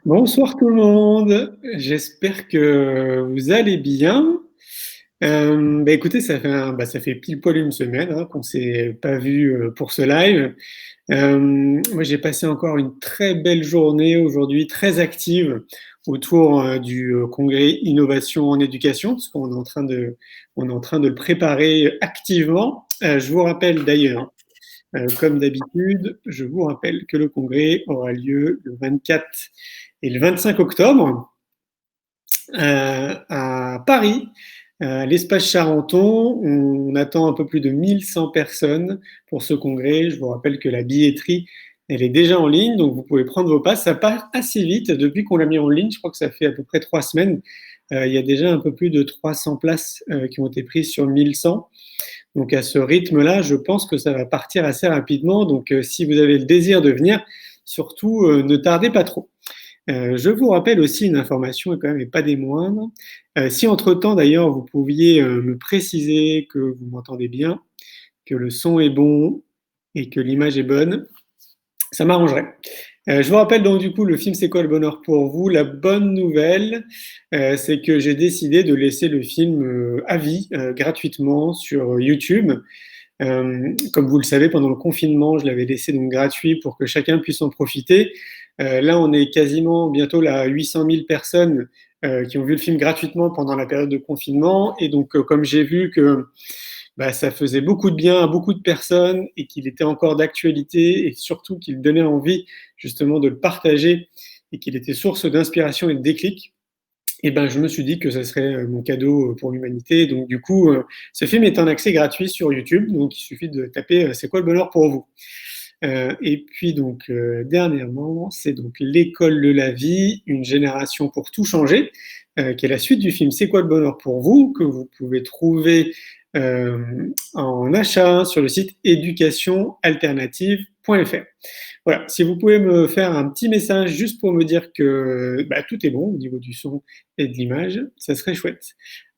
Bonsoir tout le monde, j'espère que vous allez bien. Écoutez, ça fait pile poil une semaine qu'on s'est pas vu pour ce live. Moi, j'ai passé encore une très belle journée aujourd'hui, très active autour du congrès Innovation en éducation, parce on est en train de le préparer activement. Je vous rappelle d'ailleurs, comme d'habitude, je vous rappelle que le congrès aura lieu le 24 et le 25 octobre à Paris, à l'espace Charenton. On attend un peu plus de 1100 personnes pour ce congrès. Je vous rappelle que la billetterie, elle est déjà en ligne, donc vous pouvez prendre vos passes. Ça part assez vite depuis qu'on l'a mis en ligne. Je crois que ça fait à peu près 3 semaines. Il y a déjà un peu plus de 300 places qui ont été prises sur 1100. Donc à ce rythme-là, je pense que ça va partir assez rapidement. Donc si vous avez le désir de venir, surtout ne tardez pas trop. Je vous rappelle aussi une information, et quand même et pas des moindres. Si entre-temps, d'ailleurs, vous pouviez me préciser que vous m'entendez bien, que le son est bon et que l'image est bonne, ça m'arrangerait. Je vous rappelle donc du coup le film C'est quoi le bonheur pour vous? La bonne nouvelle, c'est que j'ai décidé de laisser le film à vie, gratuitement sur YouTube. Comme vous le savez, pendant le confinement, je l'avais laissé donc gratuit pour que chacun puisse en profiter. Là, on est quasiment bientôt là, à 800 000 personnes qui ont vu le film gratuitement pendant la période de confinement. Et donc, comme j'ai vu que ça faisait beaucoup de bien à beaucoup de personnes et qu'il était encore d'actualité et surtout qu'il donnait envie justement de le partager et qu'il était source d'inspiration et de déclic, et ben, je me suis dit que ce serait mon cadeau pour l'humanité. Donc, du coup, ce film est en accès gratuit sur YouTube. Donc, il suffit de taper C'est quoi le bonheur pour vous? Et puis, donc, dernièrement, c'est donc L'école de la vie, une génération pour tout changer, qui est la suite du film C'est quoi le bonheur pour vous, que vous pouvez trouver en achat sur le site éducationalternative.fr. Voilà, si vous pouvez me faire un petit message juste pour me dire que tout est bon au niveau du son et de l'image, ça serait chouette.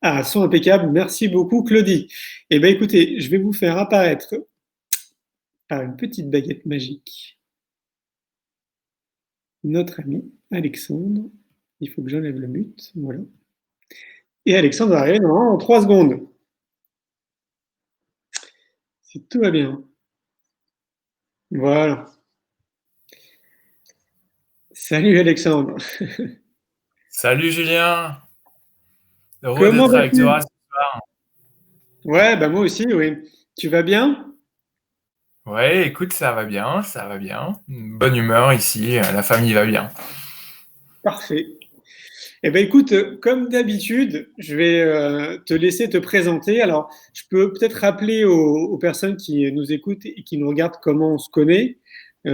Ah, son impeccable, merci beaucoup Claudie. Eh bien écoutez, je vais vous faire apparaître par une petite baguette magique notre ami Alexandre. Il faut que j'enlève le mute, voilà. Et Alexandre va arriver dans 3 secondes. Si tout va bien. Voilà. Salut Alexandre. Salut Julien, heureux Comment d'être avec toi vas-tu? ce soir. Ouais, bah moi aussi, oui. Tu vas bien? Ouais, écoute, ça va bien, ça va bien. Bonne humeur ici, la famille va bien. Parfait. Eh ben écoute, comme d'habitude, je vais te laisser te présenter. Alors, je peux peut-être rappeler aux personnes qui nous écoutent et qui nous regardent comment on se connaît.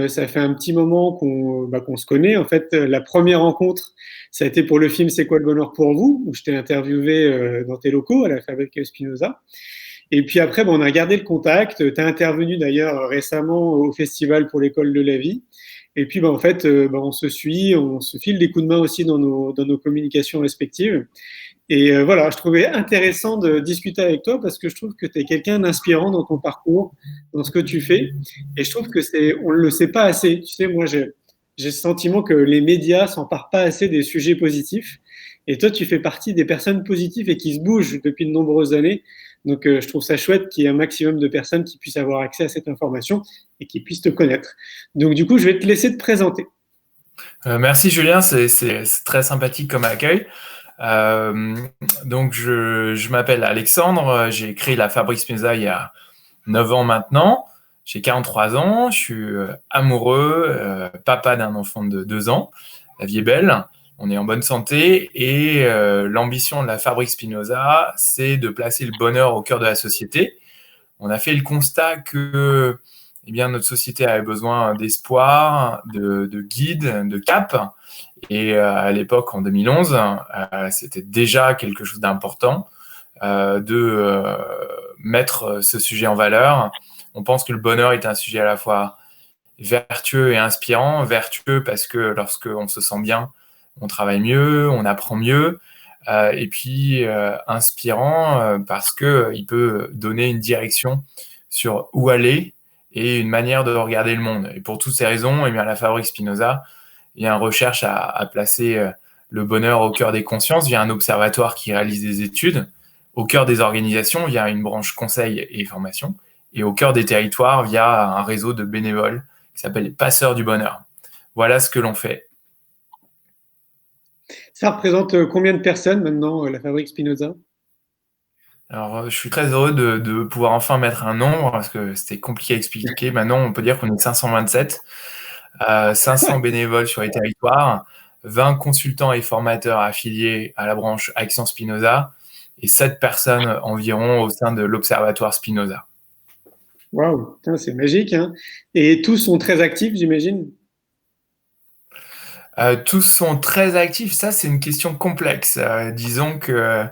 Ça fait un petit moment qu'on se connaît. En fait, la première rencontre, ça a été pour le film C'est quoi le bonheur pour vous, où je t'ai interviewé dans tes locaux à la Fabrique Spinoza. Et puis après, on a gardé le contact. Tu as intervenu d'ailleurs récemment au Festival pour l'école de la vie. Et puis, en fait, on se suit, on se file des coups de main aussi dans nos communications respectives. Et voilà, je trouvais intéressant de discuter avec toi parce que je trouve que tu es quelqu'un d'inspirant dans ton parcours, dans ce que tu fais. Et je trouve que on ne le sait pas assez. Tu sais, moi, j'ai le sentiment que les médias s'emparent pas assez des sujets positifs. Et toi, tu fais partie des personnes positives et qui se bougent depuis de nombreuses années. Donc, je trouve ça chouette qu'il y ait un maximum de personnes qui puissent avoir accès à cette information et qui puissent te connaître. Donc, du coup, je vais te laisser te présenter. Merci Julien, c'est très sympathique comme accueil. Euh, donc je m'appelle Alexandre, j'ai créé la Fabrique Spinoza il y a 9 ans maintenant. J'ai 43 ans, je suis amoureux, papa d'un enfant de 2 ans. La vie est belle, on est en bonne santé et l'ambition de la Fabrique Spinoza, c'est de placer le bonheur au cœur de la société. On a fait le constat que eh bien, notre société avait besoin d'espoir, de guide, de cap. Et à l'époque, en 2011, c'était déjà quelque chose d'important de mettre ce sujet en valeur. On pense que le bonheur est un sujet à la fois vertueux et inspirant. Vertueux parce que lorsqu'on se sent bien, on travaille mieux, on apprend mieux. Et puis inspirant parce qu'il peut donner une direction sur où aller et une manière de regarder le monde. Et pour toutes ces raisons, eh bien, la Fabrique Spinoza il y a une recherche à placer le bonheur au cœur des consciences via un observatoire qui réalise des études, au cœur des organisations via une branche conseil et formation, et au cœur des territoires via un réseau de bénévoles qui s'appelle les Passeurs du Bonheur. Voilà ce que l'on fait. Ça représente combien de personnes maintenant, la Fabrique Spinoza? Alors, je suis très heureux de pouvoir enfin mettre un nombre, parce que c'était compliqué à expliquer. Maintenant, on peut dire qu'on est 527, 500 bénévoles sur les territoires, 20 consultants et formateurs affiliés à la branche Action Spinoza, et 7 personnes environ au sein de l'Observatoire Spinoza. Waouh, c'est magique, hein. Et tous sont très actifs, j'imagine? Tous sont très actifs. Ça, c'est une question complexe. Disons que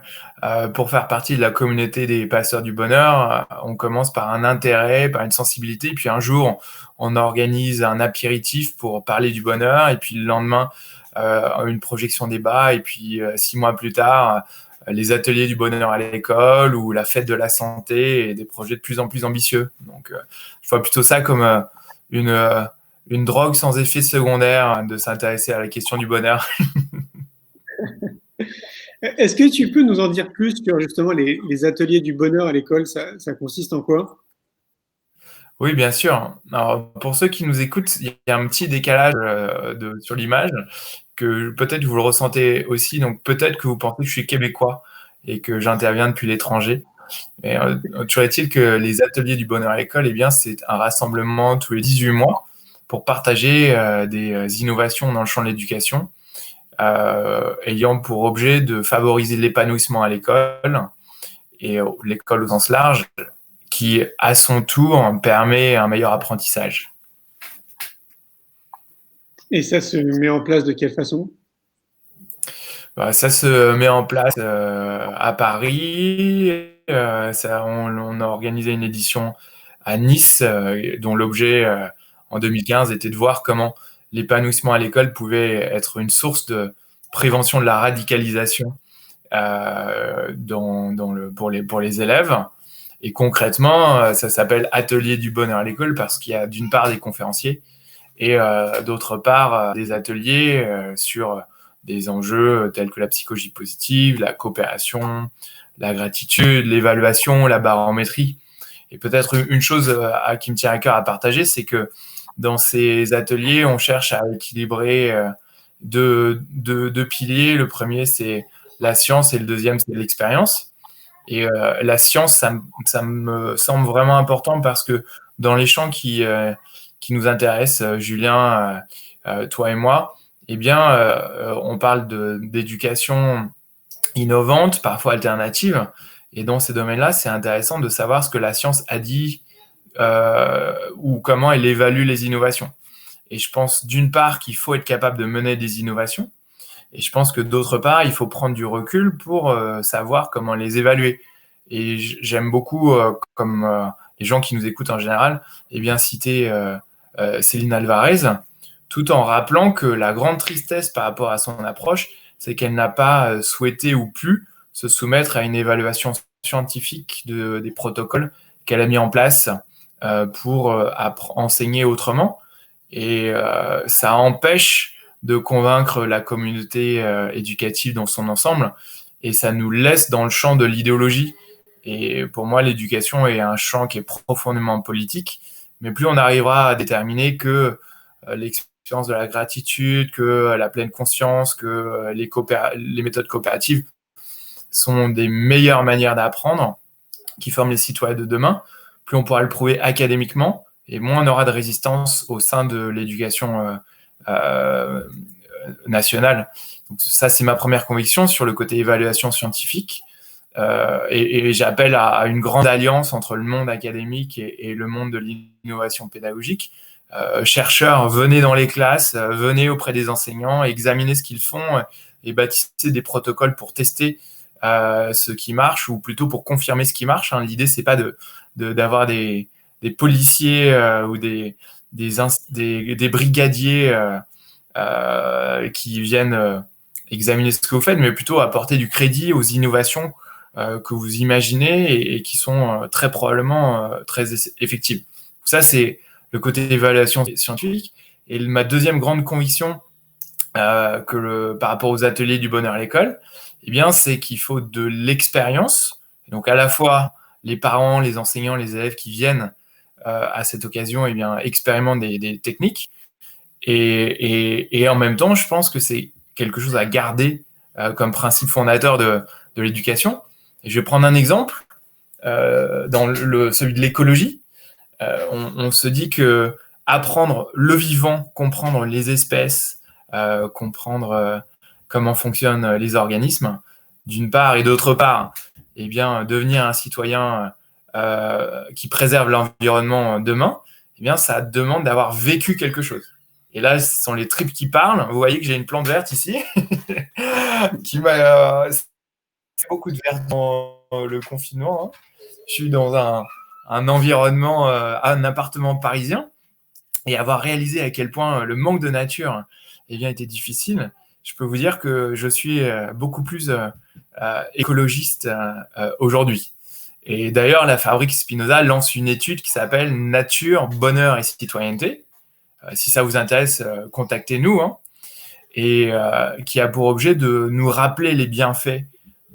pour faire partie de la communauté des passeurs du bonheur, on commence par un intérêt, par une sensibilité, puis un jour, on organise un apéritif pour parler du bonheur, et puis le lendemain, une projection débat, et puis 6 mois plus tard, les ateliers du bonheur à l'école ou la fête de la santé et des projets de plus en plus ambitieux. Donc, je vois plutôt ça comme une drogue sans effet secondaire de s'intéresser à la question du bonheur. Est-ce que tu peux nous en dire plus sur justement les ateliers du bonheur à l'école? Ça consiste en quoi? Oui, bien sûr. Alors, pour ceux qui nous écoutent, il y a un petit décalage sur l'image, que peut-être vous le ressentez aussi. Donc, peut-être que vous pensez que je suis québécois et que j'interviens depuis l'étranger. Mais toujours est-il que les ateliers du bonheur à l'école, eh bien, c'est un rassemblement tous les 18 mois pour partager des innovations dans le champ de l'éducation, ayant pour objet de favoriser l'épanouissement à l'école et l'école au sens large, qui, à son tour, permet un meilleur apprentissage. Et ça se met en place de quelle façon? Ça se met en place à Paris. On a organisé une édition à Nice, dont l'objet en 2015 était de voir comment l'épanouissement à l'école pouvait être une source de prévention de la radicalisation pour les élèves. Et concrètement, ça s'appelle Atelier du bonheur à l'école parce qu'il y a d'une part des conférenciers et d'autre part des ateliers sur des enjeux tels que la psychologie positive, la coopération, la gratitude, l'évaluation, la barométrie. Et peut-être une chose qui me tient à cœur à partager, c'est que dans ces ateliers, on cherche à équilibrer deux piliers. Le premier, c'est la science et le deuxième, c'est l'expérience. Et la science, ça me semble vraiment important parce que dans les champs qui nous intéressent, Julien, toi et moi, eh bien, on parle d'éducation innovante, parfois alternative. Et dans ces domaines-là, c'est intéressant de savoir ce que la science a dit ou comment elle évalue les innovations. Et je pense d'une part qu'il faut être capable de mener des innovations. Et je pense que d'autre part, il faut prendre du recul pour savoir comment les évaluer. Et j'aime beaucoup, comme les gens qui nous écoutent en général, eh bien, citer Céline Alvarez, tout en rappelant que la grande tristesse par rapport à son approche, c'est qu'elle n'a pas souhaité ou pu se soumettre à une évaluation scientifique des protocoles qu'elle a mis en place pour enseigner autrement. Et ça empêche de convaincre la communauté éducative dans son ensemble, et ça nous laisse dans le champ de l'idéologie. Et pour moi, l'éducation est un champ qui est profondément politique, mais plus on arrivera à déterminer que l'expérience de la gratitude, que la pleine conscience, que les méthodes coopératives sont des meilleures manières d'apprendre, qui forment les citoyens de demain, plus on pourra le prouver académiquement, et moins on aura de résistance au sein de l'éducation nationale. Donc ça, c'est ma première conviction sur le côté évaluation scientifique. Et j'appelle à une grande alliance entre le monde académique et le monde de l'innovation pédagogique. Chercheurs, venez dans les classes, venez auprès des enseignants, examinez ce qu'ils font et bâtissez des protocoles pour tester ce qui marche, ou plutôt pour confirmer ce qui marche. L'idée, c'est pas d'avoir des policiers ou des brigadiers qui viennent examiner ce que vous faites, mais plutôt apporter du crédit aux innovations que vous imaginez et qui sont très probablement très effectives. Ça, c'est le côté évaluation scientifique. Et ma deuxième grande conviction par rapport aux ateliers du bonheur à l'école, eh bien, c'est qu'il faut de l'expérience. Donc, à la fois, les parents, les enseignants, les élèves qui viennent à cette occasion, eh bien, expérimentent des techniques. Et en même temps, je pense que c'est quelque chose à garder comme principe fondateur de l'éducation. Et je vais prendre un exemple dans celui de l'écologie. On se dit que apprendre le vivant, comprendre les espèces, comprendre comment fonctionnent les organismes, d'une part, et d'autre part, eh bien, devenir un citoyen qui préserve l'environnement demain, eh bien, ça demande d'avoir vécu quelque chose. Et là, ce sont les tripes qui parlent. Vous voyez que j'ai une plante verte ici, qui m'a fait beaucoup de vert dans le confinement. Hein. Je suis dans un environnement, un appartement parisien, et avoir réalisé à quel point le manque de nature eh bien, était difficile, je peux vous dire que je suis beaucoup plus écologiste aujourd'hui. Et d'ailleurs, la Fabrique Spinoza lance une étude qui s'appelle Nature, bonheur et citoyenneté. Si ça vous intéresse, contactez-nous. Hein, et qui a pour objet de nous rappeler les bienfaits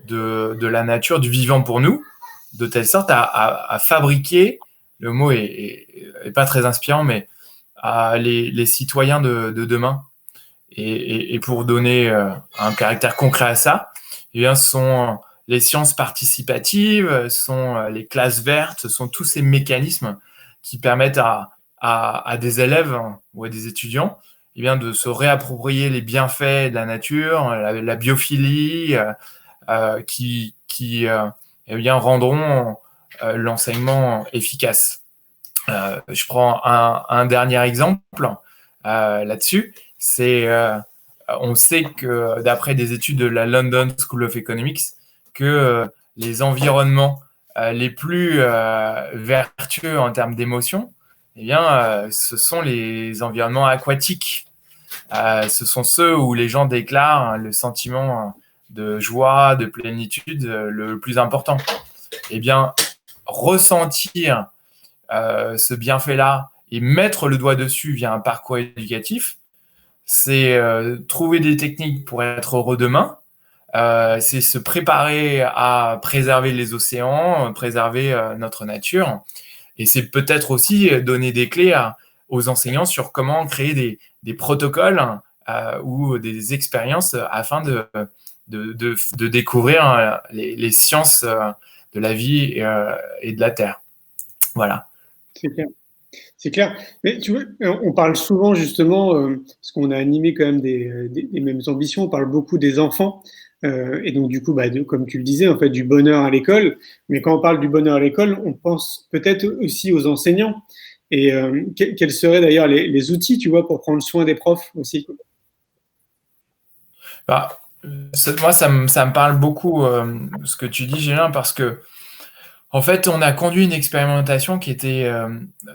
de la nature, du vivant pour nous, de telle sorte à fabriquer, le mot est pas très inspirant, mais les citoyens de demain. Et pour donner un caractère concret à ça, eh bien, ce sont les sciences participatives, ce sont les classes vertes, ce sont tous ces mécanismes qui permettent à des élèves ou à des étudiants eh bien, de se réapproprier les bienfaits de la nature, la biophilie, qui eh bien, rendront l'enseignement efficace. Je prends un dernier exemple là-dessus. On sait que d'après des études de la London School of Economics, que les environnements les plus vertueux en termes d'émotion, eh bien, ce sont les environnements aquatiques. Ce sont ceux où les gens déclarent le sentiment de joie, de plénitude le plus important. Eh bien, ressentir ce bienfait-là et mettre le doigt dessus via un parcours éducatif, c'est trouver des techniques pour être heureux demain, c'est se préparer à préserver les océans, préserver notre nature, et c'est peut-être aussi donner des clés aux enseignants sur comment créer des protocoles ou des expériences afin de découvrir les sciences de la vie et de la Terre. Voilà. C'est clair. C'est clair. Mais tu vois, on parle souvent justement, parce qu'on a animé quand même des mêmes ambitions, on parle beaucoup des enfants. Et donc du coup, comme tu le disais, en fait, du bonheur à l'école. Mais quand on parle du bonheur à l'école, on pense peut-être aussi aux enseignants. Et quels seraient d'ailleurs les outils, tu vois, pour prendre soin des profs aussi? Bah, moi, ça me parle beaucoup ce que tu dis, Gélin, parce que en fait, on a conduit une expérimentation qui était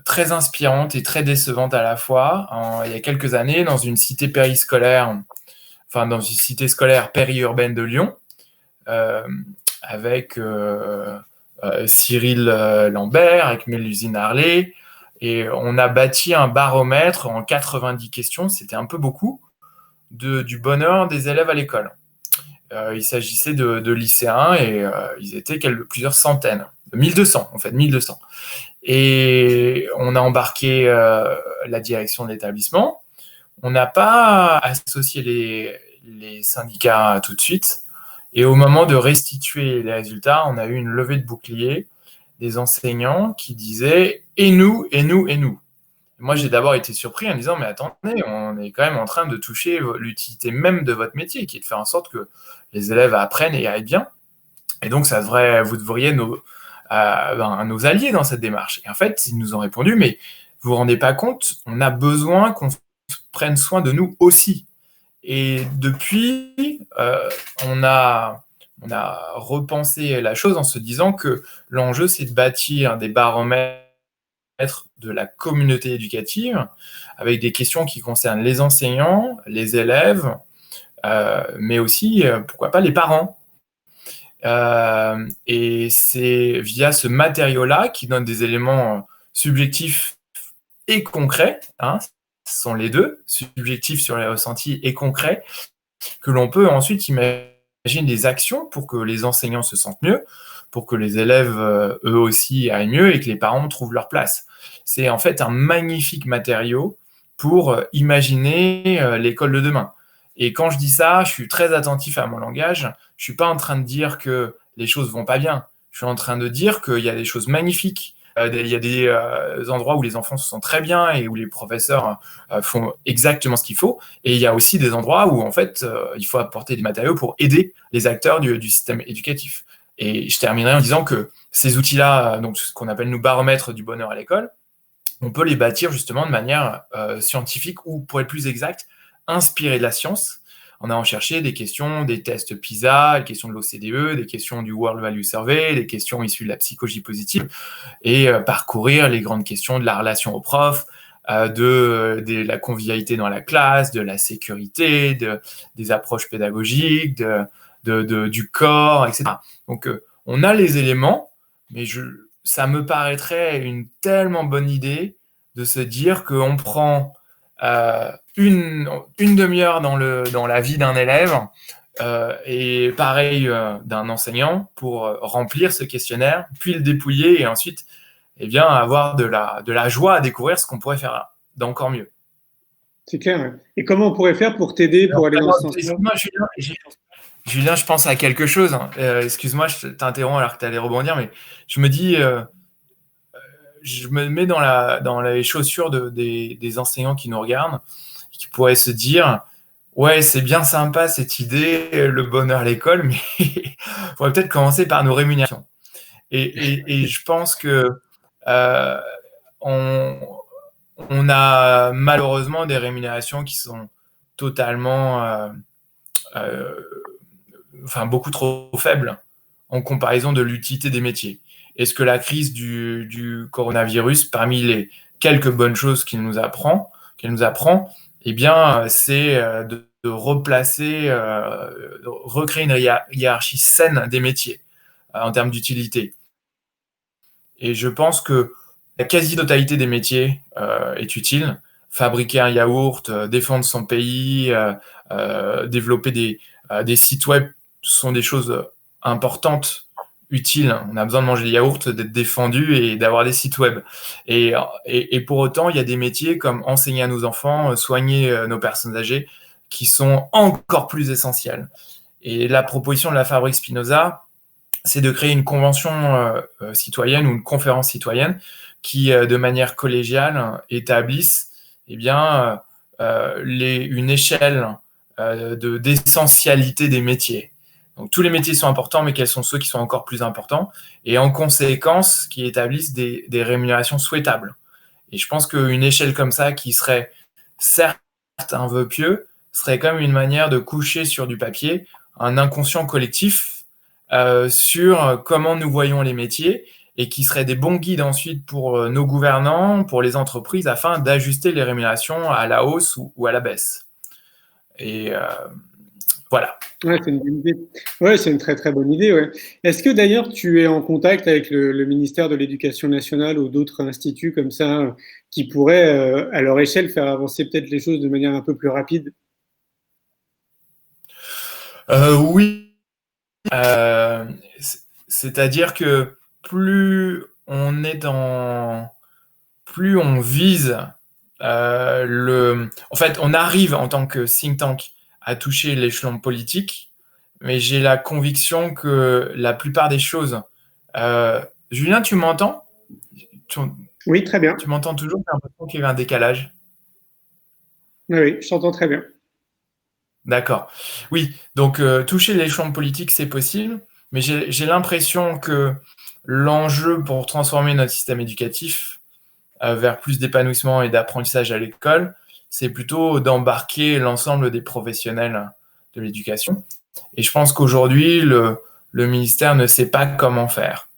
très inspirante et très décevante à la fois il y a quelques années dans une cité périscolaire, enfin dans une cité scolaire périurbaine de Lyon, avec Cyril Lambert, avec Mélusine Harley, et on a bâti un baromètre en 90 questions, c'était un peu beaucoup, du bonheur des élèves à l'école. Il s'agissait de lycéens et ils étaient plusieurs centaines, 1200 en fait, 1200. Et on a embarqué la direction de l'établissement. On n'a pas associé les syndicats tout de suite. Et au moment de restituer les résultats, on a eu une levée de bouclier des enseignants qui disaient « et nous, et nous, et nous ». Moi, j'ai d'abord été surpris en disant « mais attendez, on est quand même en train de toucher l'utilité même de votre métier, qui est de faire en sorte que les élèves apprennent et aillent bien. Et donc, vous devriez nos alliés dans cette démarche. » Et en fait, ils nous ont répondu « mais vous vous rendez pas compte, on a besoin qu'on prenne soin de nous aussi. » Et depuis, on a repensé la chose en se disant que l'enjeu, c'est de bâtir des baromètres de la communauté éducative avec des questions qui concernent les enseignants, les élèves, mais aussi, pourquoi pas, les parents. Et c'est via ce matériau-là qui donne des éléments subjectifs et concrets, hein, sont les deux, subjectifs sur les ressentis et concrets, que l'on peut ensuite imaginer des actions pour que les enseignants se sentent mieux, pour que les élèves, eux aussi, aillent mieux et que les parents trouvent leur place. C'est en fait un magnifique matériau pour imaginer l'école de demain. Et quand je dis ça, je suis très attentif à mon langage. Je ne suis pas en train de dire que les choses vont pas bien. Je suis en train de dire qu'il y a des choses magnifiques. Il y a des endroits où les enfants se sentent très bien et où les professeurs font exactement ce qu'il faut. Et il y a aussi des endroits où, en fait, il faut apporter des matériaux pour aider les acteurs du système éducatif. Et je terminerai en disant que ces outils-là, donc ce qu'on appelle nous baromètres du bonheur à l'école, on peut les bâtir justement de manière scientifique ou, pour être plus exact, inspirée de la science, en allant chercher des questions des tests PISA, des questions de l'OCDE, des questions du World Value Survey, des questions issues de la psychologie positive, et parcourir les grandes questions de la relation au prof, de la convivialité dans la classe, de la sécurité, des approches pédagogiques, du corps, etc. Donc, on a les éléments, mais ça me paraîtrait une tellement bonne idée de se dire qu'on prend une demi-heure dans la vie d'un élève et pareil d'un enseignant pour remplir ce questionnaire, puis le dépouiller et ensuite avoir de la joie à découvrir ce qu'on pourrait faire d'encore mieux. C'est clair. Ouais. Et comment on pourrait faire pour t'aider pour aller dans ce sens-là? Julien, je pense à quelque chose. Excuse-moi, je t'interromps alors que tu allais rebondir, mais je me dis, je me mets dans les chaussures des enseignants qui nous regardent, qui pourraient se dire, ouais, c'est bien sympa cette idée, le bonheur à l'école, mais il faudrait peut-être commencer par nos rémunérations. Et je pense que on a malheureusement des rémunérations qui sont totalement, beaucoup trop faibles en comparaison de l'utilité des métiers. Est-ce que la crise du coronavirus, parmi les quelques bonnes choses qu'elle nous apprend, eh bien, c'est de replacer, de recréer une hiérarchie saine des métiers en termes d'utilité. Et je pense que la quasi-totalité des métiers est utile. Fabriquer un yaourt, défendre son pays, développer des sites web sont des choses importantes, utiles. On a besoin de manger des yaourts, d'être défendu et d'avoir des sites web. Et pour autant, il y a des métiers comme enseigner à nos enfants, soigner nos personnes âgées, qui sont encore plus essentiels. Et la proposition de la Fabrique Spinoza, c'est de créer une convention citoyenne ou une conférence citoyenne qui, de manière collégiale, établisse une échelle d'essentialité des métiers. Donc, tous les métiers sont importants, mais quels sont ceux qui sont encore plus importants? Et en conséquence, qui établissent des rémunérations souhaitables. Et je pense qu'une échelle comme ça, qui serait certes un vœu pieux, serait comme une manière de coucher sur du papier un inconscient collectif sur comment nous voyons les métiers et qui seraient des bons guides ensuite pour nos gouvernants, pour les entreprises, afin d'ajuster les rémunérations à la hausse ou à la baisse. Et voilà. Ouais, c'est une bonne idée. Ouais, c'est une très très bonne idée. Ouais. Est-ce que d'ailleurs tu es en contact avec le ministère de l'Éducation nationale ou d'autres instituts comme ça qui pourraient, à leur échelle, faire avancer peut-être les choses de manière un peu plus rapide? Oui. C'est-à-dire que plus on vise en fait, on arrive en tant que think tank à toucher l'échelon politique, mais j'ai la conviction que la plupart des choses... Julien, tu m'entends? Oui, très bien. Tu m'entends toujours? J'ai l'impression qu'il y a un décalage. Oui, je t'entends très bien. D'accord. Oui, donc toucher l'échelon politique, c'est possible, mais j'ai l'impression que l'enjeu pour transformer notre système éducatif vers plus d'épanouissement et d'apprentissage à l'école, c'est plutôt d'embarquer l'ensemble des professionnels de l'éducation. Et je pense qu'aujourd'hui, le ministère ne sait pas comment faire.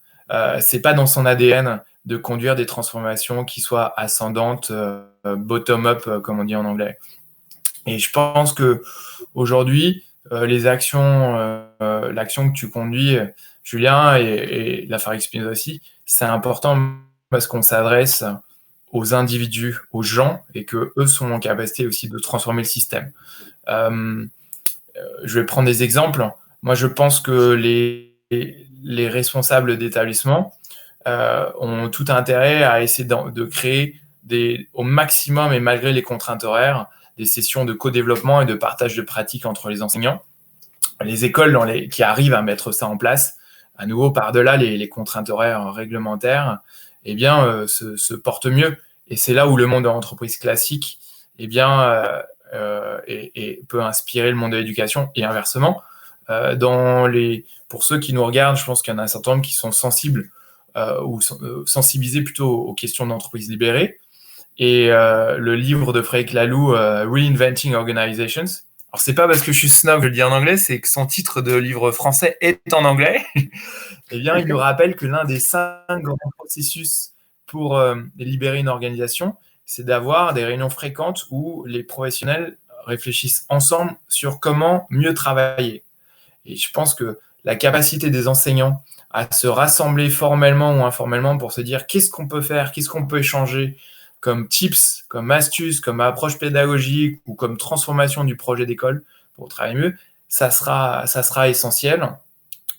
C'est pas dans son ADN de conduire des transformations qui soient ascendantes, bottom-up, comme on dit en anglais. Et je pense que aujourd'hui, l'action que tu conduis, Julien, et la Fabrique Spinoza aussi, c'est important parce qu'on s'adresse aux individus, aux gens, et que eux sont en capacité aussi de transformer le système. Je vais prendre des exemples. Moi, je pense que les responsables d'établissement ont tout intérêt à essayer de créer au maximum, et malgré les contraintes horaires, des sessions de co-développement et de partage de pratiques entre les enseignants. Les écoles qui arrivent à mettre ça en place, à nouveau par-delà les contraintes horaires réglementaires, eh bien, se portent mieux. Et c'est là où le monde de l'entreprise classique eh bien, peut inspirer le monde de l'éducation, et inversement. Pour ceux qui nous regardent, je pense qu'il y en a un certain nombre qui sont sensibles ou sensibilisés plutôt aux questions d'entreprise libérée. Et le livre de Frédéric Laloux, Reinventing Organizations. Alors, c'est pas parce que je suis snob que je le dis en anglais, c'est que son titre de livre français est en anglais. Eh bien, il nous rappelle que l'un des 5 grands processus pour libérer une organisation, c'est d'avoir des réunions fréquentes où les professionnels réfléchissent ensemble sur comment mieux travailler. Et je pense que la capacité des enseignants à se rassembler formellement ou informellement pour se dire qu'est-ce qu'on peut faire, qu'est-ce qu'on peut échanger comme tips, comme astuces, comme approche pédagogique ou comme transformation du projet d'école pour travailler mieux, ça sera essentiel.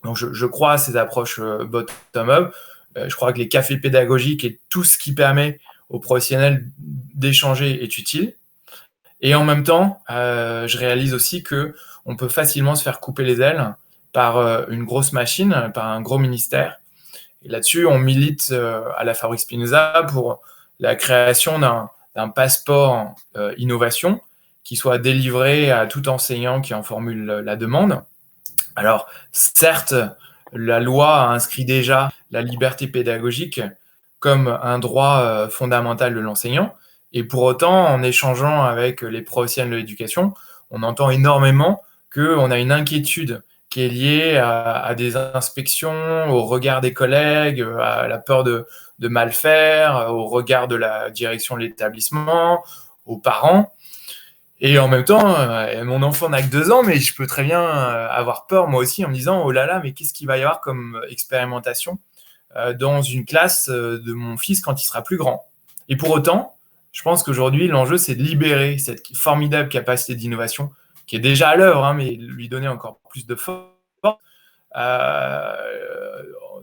Donc, je crois à ces approches bottom-up. Je crois que les cafés pédagogiques et tout ce qui permet aux professionnels d'échanger est utile. Et en même temps, je réalise aussi qu'on peut facilement se faire couper les ailes par une grosse machine, par un gros ministère. Et là-dessus, on milite à la Fabrique Spinoza pour la création d'un passeport innovation qui soit délivré à tout enseignant qui en formule la demande. Alors, certes, la loi a inscrit déjà la liberté pédagogique comme un droit fondamental de l'enseignant. Et pour autant, en échangeant avec les professionnels de l'éducation, on entend énormément qu'on a une inquiétude qui est liée à des inspections, au regard des collègues, à la peur de mal faire, au regard de la direction de l'établissement, aux parents. Et en même temps, mon enfant n'a que 2 ans, mais je peux très bien avoir peur moi aussi en me disant « Oh là là, mais qu'est-ce qu'il va y avoir comme expérimentation dans une classe de mon fils quand il sera plus grand ?» Et pour autant, je pense qu'aujourd'hui, l'enjeu, c'est de libérer cette formidable capacité d'innovation qui est déjà à l'œuvre, mais lui donner encore plus de force,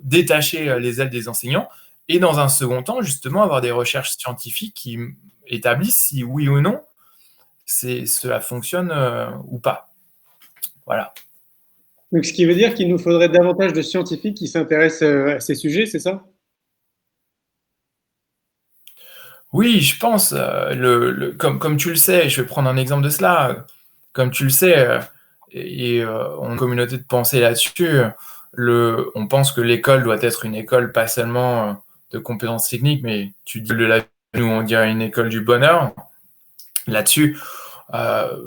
détacher les ailes des enseignants, et dans un second temps, justement, avoir des recherches scientifiques qui établissent si oui ou non cela fonctionne ou pas. Voilà. Donc, ce qui veut dire qu'il nous faudrait davantage de scientifiques qui s'intéressent à ces sujets, c'est ça? Oui, je pense. Comme tu le sais, je vais prendre un exemple de cela. Comme tu le sais, on a une communauté de pensée là-dessus. On pense que l'école doit être une école pas seulement de compétences techniques, mais tu dis nous on dirait une école du bonheur. Là-dessus,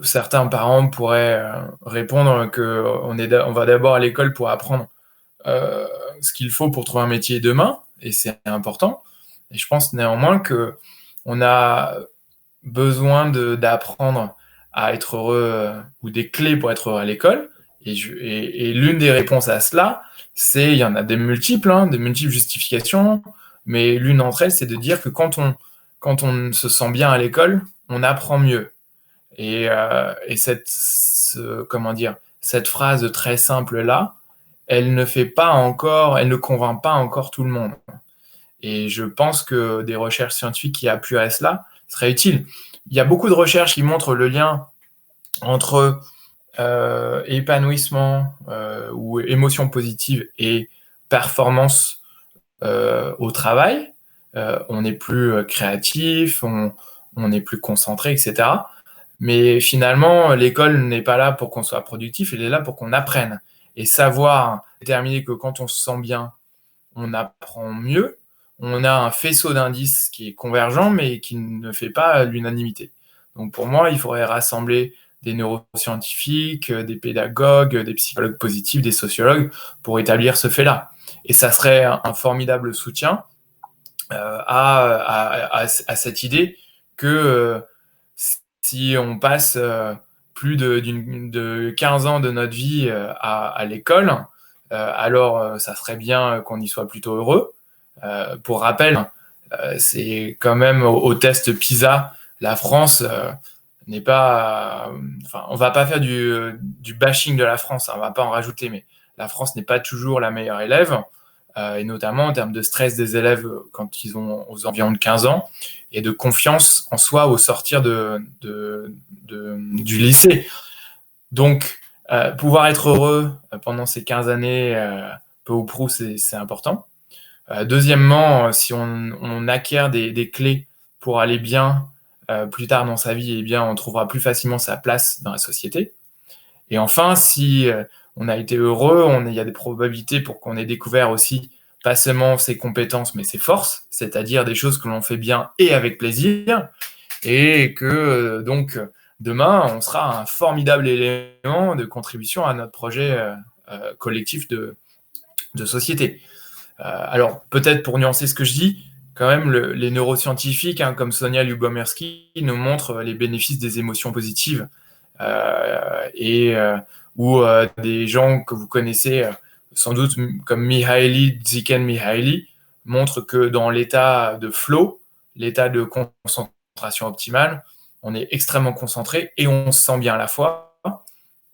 certains parents pourraient répondre qu'on va d'abord à l'école pour apprendre ce qu'il faut pour trouver un métier demain, et c'est important. Et je pense néanmoins qu'on a besoin d'apprendre à être heureux ou des clés pour être heureux à l'école. Et l'une des réponses à cela, il y en a des multiples justifications, mais l'une d'entre elles, c'est de dire que quand on se sent bien à l'école, on apprend mieux. Et cette phrase très simple là, elle ne convainc pas encore tout le monde. Et je pense que des recherches scientifiques qui appuient à cela seraient utiles. Il y a beaucoup de recherches qui montrent le lien entre épanouissement ou émotion positive et performance au travail. On est plus créatif, on est plus concentré, etc. Mais finalement, l'école n'est pas là pour qu'on soit productif, elle est là pour qu'on apprenne. Et savoir déterminer que quand on se sent bien, on apprend mieux, on a un faisceau d'indices qui est convergent, mais qui ne fait pas l'unanimité. Donc pour moi, il faudrait rassembler des neuroscientifiques, des pédagogues, des psychologues positifs, des sociologues, pour établir ce fait-là. Et ça serait un formidable soutien à cette idée que si on passe plus de 15 ans de notre vie à l'école, alors ça serait bien qu'on y soit plutôt heureux. Pour rappel, c'est quand même au test PISA, la France n'est pas... on va pas faire du bashing de la France, hein, on va pas en rajouter, mais la France n'est pas toujours la meilleure élève, et notamment en termes de stress des élèves quand ils ont aux environs de 15 ans, et de confiance en soi au sortir du lycée. Donc, pouvoir être heureux pendant ces 15 années, peu ou prou, c'est important. Deuxièmement, si on acquiert des clés pour aller bien plus tard dans sa vie, eh bien, on trouvera plus facilement sa place dans la société. Et enfin, si on a été heureux, il y a des probabilités pour qu'on ait découvert aussi pas seulement ses compétences, mais ses forces, c'est-à-dire des choses que l'on fait bien et avec plaisir, et que donc demain, on sera un formidable élément de contribution à notre projet collectif de société. Alors, peut-être pour nuancer ce que je dis, quand même, les neuroscientifiques, hein, comme Sonia Lyubomirsky, nous montrent les bénéfices des émotions positives. Ou des gens que vous connaissez sans doute comme Mihaly Csikszentmihalyi montrent que dans l'état de flow, l'état de concentration optimale, on est extrêmement concentré et on se sent bien à la fois,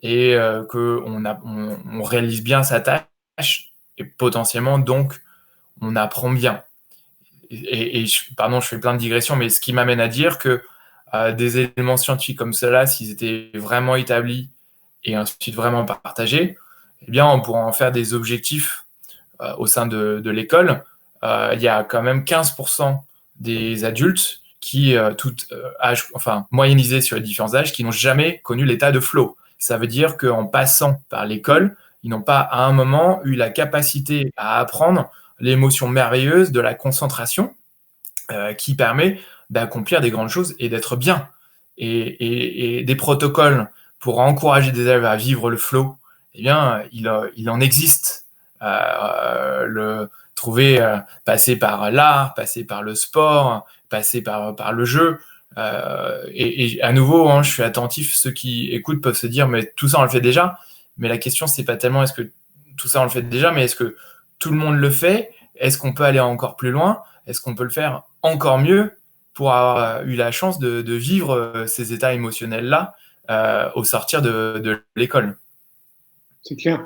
et qu'on réalise bien sa tâche, et potentiellement donc on apprend bien. Pardon, je fais plein de digressions, mais ce qui m'amène à dire que des éléments scientifiques comme cela, s'ils étaient vraiment établis et ensuite vraiment partagés, eh bien, on pourra en faire des objectifs au sein de l'école. Il y a quand même 15% des adultes qui, moyennisés sur les différents âges, qui n'ont jamais connu l'état de flow. Ça veut dire qu'en passant par l'école, ils n'ont pas à un moment eu la capacité à apprendre l'émotion merveilleuse de la concentration qui permet d'accomplir des grandes choses et d'être bien. Et des protocoles pour encourager des élèves à vivre le flow, eh bien, il en existe. Passer par l'art, passer par le sport, passer par le jeu. Et à nouveau, hein, je suis attentif, ceux qui écoutent peuvent se dire, mais tout ça, on le fait déjà. Mais la question, c'est pas tellement est-ce que tout ça, on le fait déjà, mais est-ce que tout le monde le fait? Est-ce qu'on peut aller encore plus loin? Est-ce qu'on peut le faire encore mieux pour avoir eu la chance de vivre ces états émotionnels-là au sortir de l'école? C'est clair.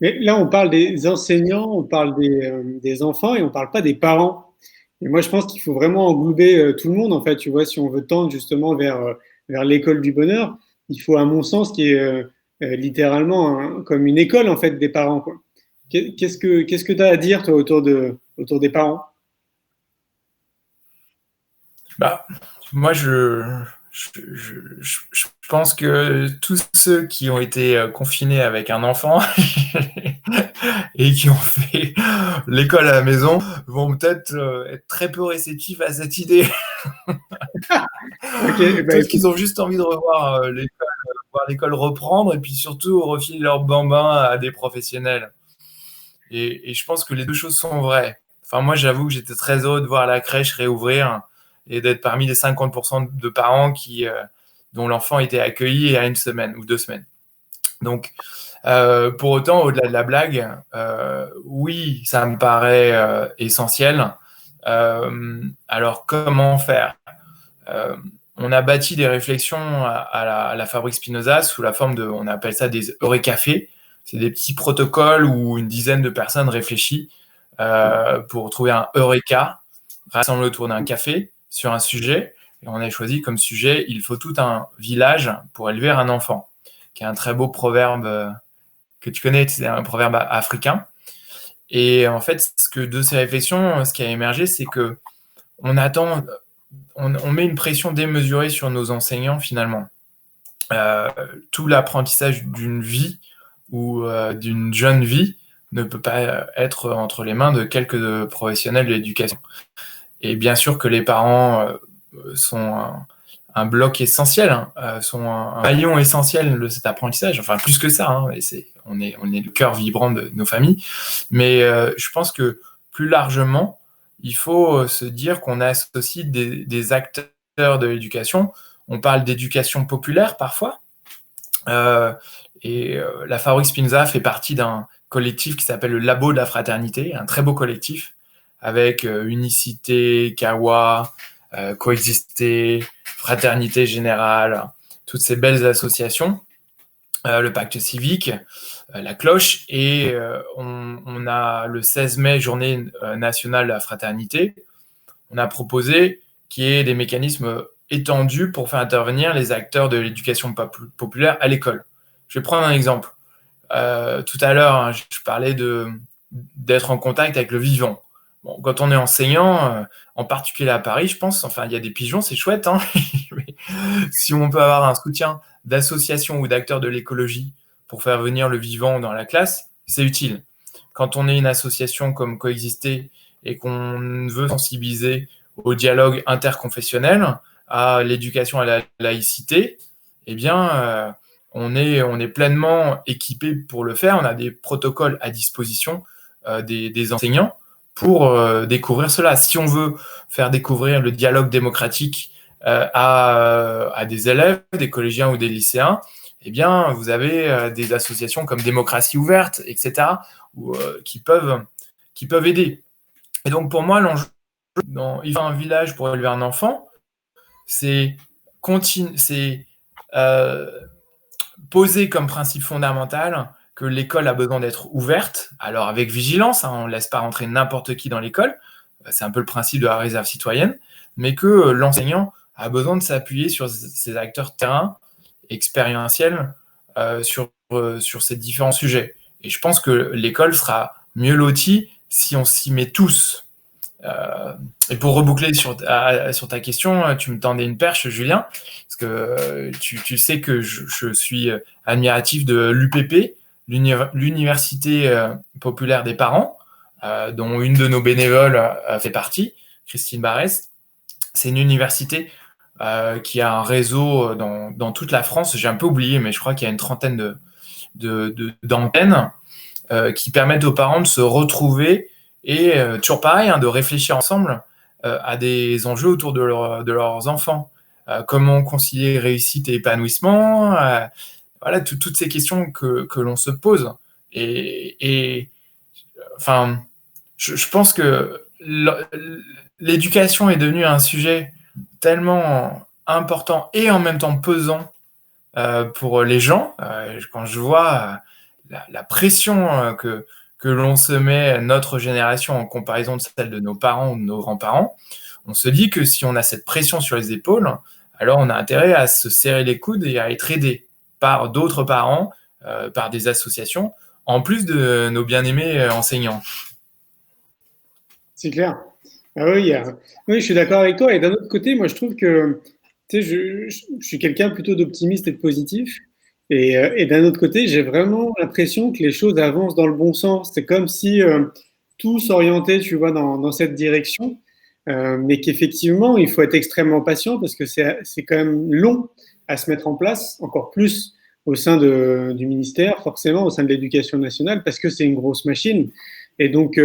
Mais là, on parle des enseignants, on parle des enfants et on ne parle pas des parents. Et moi, je pense qu'il faut vraiment englober tout le monde, en fait. Tu vois, si on veut tendre justement vers l'école du bonheur, il faut, à mon sens, qui est littéralement comme une école, en fait, des parents, quoi. Qu'est-ce que tu as à dire, toi, autour des parents? Bah, moi, je pense que tous ceux qui ont été confinés avec un enfant et qui ont fait l'école à la maison vont peut-être être très peu réceptifs à cette idée. Okay, Peut-être qu'ils ont juste envie de revoir voir l'école reprendre et puis surtout refiler leur bambin à des professionnels. Et je pense que les deux choses sont vraies. Enfin, moi, j'avoue que j'étais très heureux de voir la crèche réouvrir et d'être parmi les 50% de parents dont l'enfant était accueilli à 1 semaine ou 2 semaines. Donc, pour autant, au-delà de la blague, oui, ça me paraît essentiel. Alors, comment faire? On a bâti des réflexions à la Fabrique Spinoza sous la forme on appelle ça des Eurécafés. C'est des petits protocoles où une dizaine de personnes réfléchissent pour trouver un Eureka, rassemblés autour d'un café sur un sujet. Et on a choisi comme sujet, il faut tout un village pour élever un enfant, qui est un très beau proverbe que tu connais, c'est un proverbe africain. Et en fait, de ces réflexions, ce qui a émergé, c'est que on met une pression démesurée sur nos enseignants finalement. Tout l'apprentissage d'une vie ou d'une jeune vie ne peut pas être entre les mains de quelques professionnels de l'éducation. Et bien sûr que les parents sont un bloc essentiel, hein, sont un maillon essentiel de cet apprentissage. Enfin, plus que ça, hein, on est le cœur vibrant de nos familles. Mais je pense que plus largement, il faut se dire qu'on associe des acteurs de l'éducation. On parle d'éducation populaire parfois. La Fabrique Spinoza fait partie d'un collectif qui s'appelle le Labo de la Fraternité, un très beau collectif avec Unicité, Kawa, Coexister, Fraternité Générale, toutes ces belles associations, le Pacte Civique, la Cloche, et on a le 16 mai, journée nationale de la fraternité, on a proposé qu'il y ait des mécanismes étendus pour faire intervenir les acteurs de l'éducation populaire à l'école. Je vais prendre un exemple. Tout à l'heure, hein, je parlais d'être en contact avec le vivant. Bon, quand on est enseignant, en particulier à Paris, je pense, enfin, il y a des pigeons, c'est chouette, hein. Mais si on peut avoir un soutien d'associations ou d'acteurs de l'écologie pour faire venir le vivant dans la classe, c'est utile. Quand on est une association comme Coexister et qu'on veut sensibiliser au dialogue interconfessionnel, à l'éducation à la laïcité, eh bien, on est pleinement équipé pour le faire. On a des protocoles à disposition des enseignants pour découvrir cela. Si on veut faire découvrir le dialogue démocratique à des élèves, des collégiens ou des lycéens, eh bien, vous avez des associations comme Démocratie Ouverte, etc., qui peuvent aider. Et donc, pour moi, l'enjeu dans Il va un village pour élever un enfant, c'est poser comme principe fondamental que l'école a besoin d'être ouverte, alors avec vigilance, hein, on ne laisse pas rentrer n'importe qui dans l'école, c'est un peu le principe de la réserve citoyenne, mais que l'enseignant a besoin de s'appuyer sur ces acteurs terrain expérientiels sur ces différents sujets. Et je pense que l'école sera mieux lotie si on s'y met tous. Et pour reboucler sur ta question, tu me tendais une perche, Julien, parce que tu sais que je suis admiratif de l'UPP, l'Université populaire des parents, dont une de nos bénévoles fait partie, Christine Barès. C'est une université qui a un réseau dans toute la France. J'ai un peu oublié, mais je crois qu'il y a une trentaine d'antennes qui permettent aux parents de se retrouver et toujours pareil, hein, de réfléchir ensemble à des enjeux autour de leurs enfants. Comment concilier réussite et épanouissement, voilà, toutes ces questions que l'on se pose. Et enfin, je pense que l'éducation est devenue un sujet tellement important et en même temps pesant pour les gens. Quand je vois la pression que l'on se met, notre génération, en comparaison de celle de nos parents ou de nos grands-parents, on se dit que si on a cette pression sur les épaules, alors on a intérêt à se serrer les coudes et à être aidé par d'autres parents, par des associations, en plus de nos bien-aimés enseignants. C'est clair. Ah oui, oui, je suis d'accord avec toi. Et d'un autre côté, moi, je trouve que tu sais, je suis quelqu'un plutôt d'optimiste et de positif. Et d'un autre côté, j'ai vraiment l'impression que les choses avancent dans le bon sens. C'est comme si tout s'orientait, tu vois, dans cette direction. Mais qu'effectivement, il faut être extrêmement patient parce que c'est quand même long à se mettre en place, encore plus au sein du ministère, forcément, au sein de l'éducation nationale, parce que c'est une grosse machine. Et donc,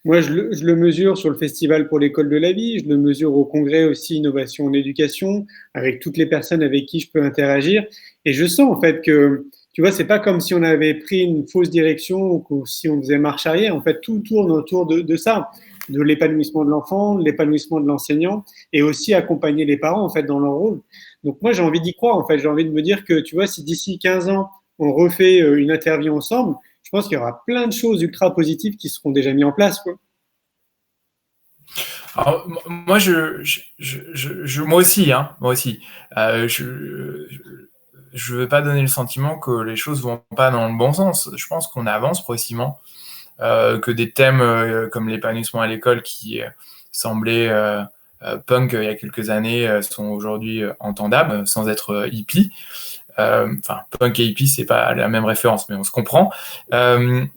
moi, je le mesure sur le Festival pour l'école de la vie, je le mesure au congrès aussi Innovation en éducation, avec toutes les personnes avec qui je peux interagir. Et je sens en fait que, tu vois, c'est pas comme si on avait pris une fausse direction ou que si on faisait marche arrière. En fait, tout tourne autour de ça, de l'épanouissement de l'enfant, de l'épanouissement de l'enseignant, et aussi accompagner les parents en fait dans leur rôle. Donc moi, j'ai envie d'y croire. En fait, j'ai envie de me dire que, tu vois, si d'ici 15 ans on refait une interview ensemble, je pense qu'il y aura plein de choses ultra positives qui seront déjà mises en place, quoi. Alors, moi, moi aussi, hein, moi aussi. Je veux pas donner le sentiment que les choses vont pas dans le bon sens. Je pense qu'on avance progressivement, que des thèmes comme l'épanouissement à l'école qui semblaient punk il y a quelques années sont aujourd'hui entendables sans être hippie. Enfin, punk et hippie, c'est pas la même référence, mais on se comprend. Donc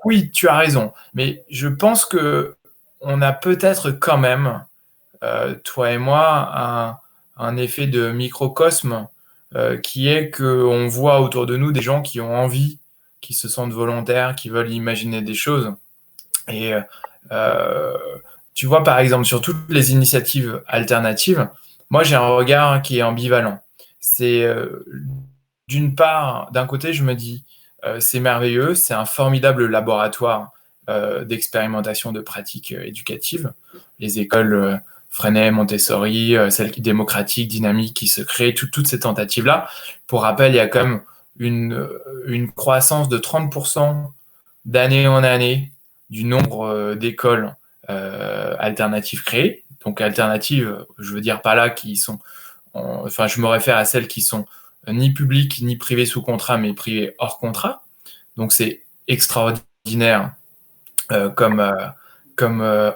oui, tu as raison. Mais je pense que on a peut-être quand même, toi et moi, un effet de microcosme qui est qu'on voit autour de nous des gens qui ont envie, qui se sentent volontaires, qui veulent imaginer des choses. Et tu vois, par exemple, sur toutes les initiatives alternatives, moi, j'ai un regard qui est ambivalent. C'est d'une part, d'un côté, je me dis, c'est merveilleux, c'est un formidable laboratoire d'expérimentation de pratiques éducatives. Les écoles Freinet, Montessori, celles démocratiques, dynamiques qui se créent, toutes ces tentatives-là. Pour rappel, il y a quand même une croissance de 30% d'année en année du nombre d'écoles alternatives créées. Donc alternatives, je veux dire par là qui sont, enfin je me réfère à celles qui sont ni publiques ni privées sous contrat, mais privées hors contrat. Donc c'est extraordinaire comme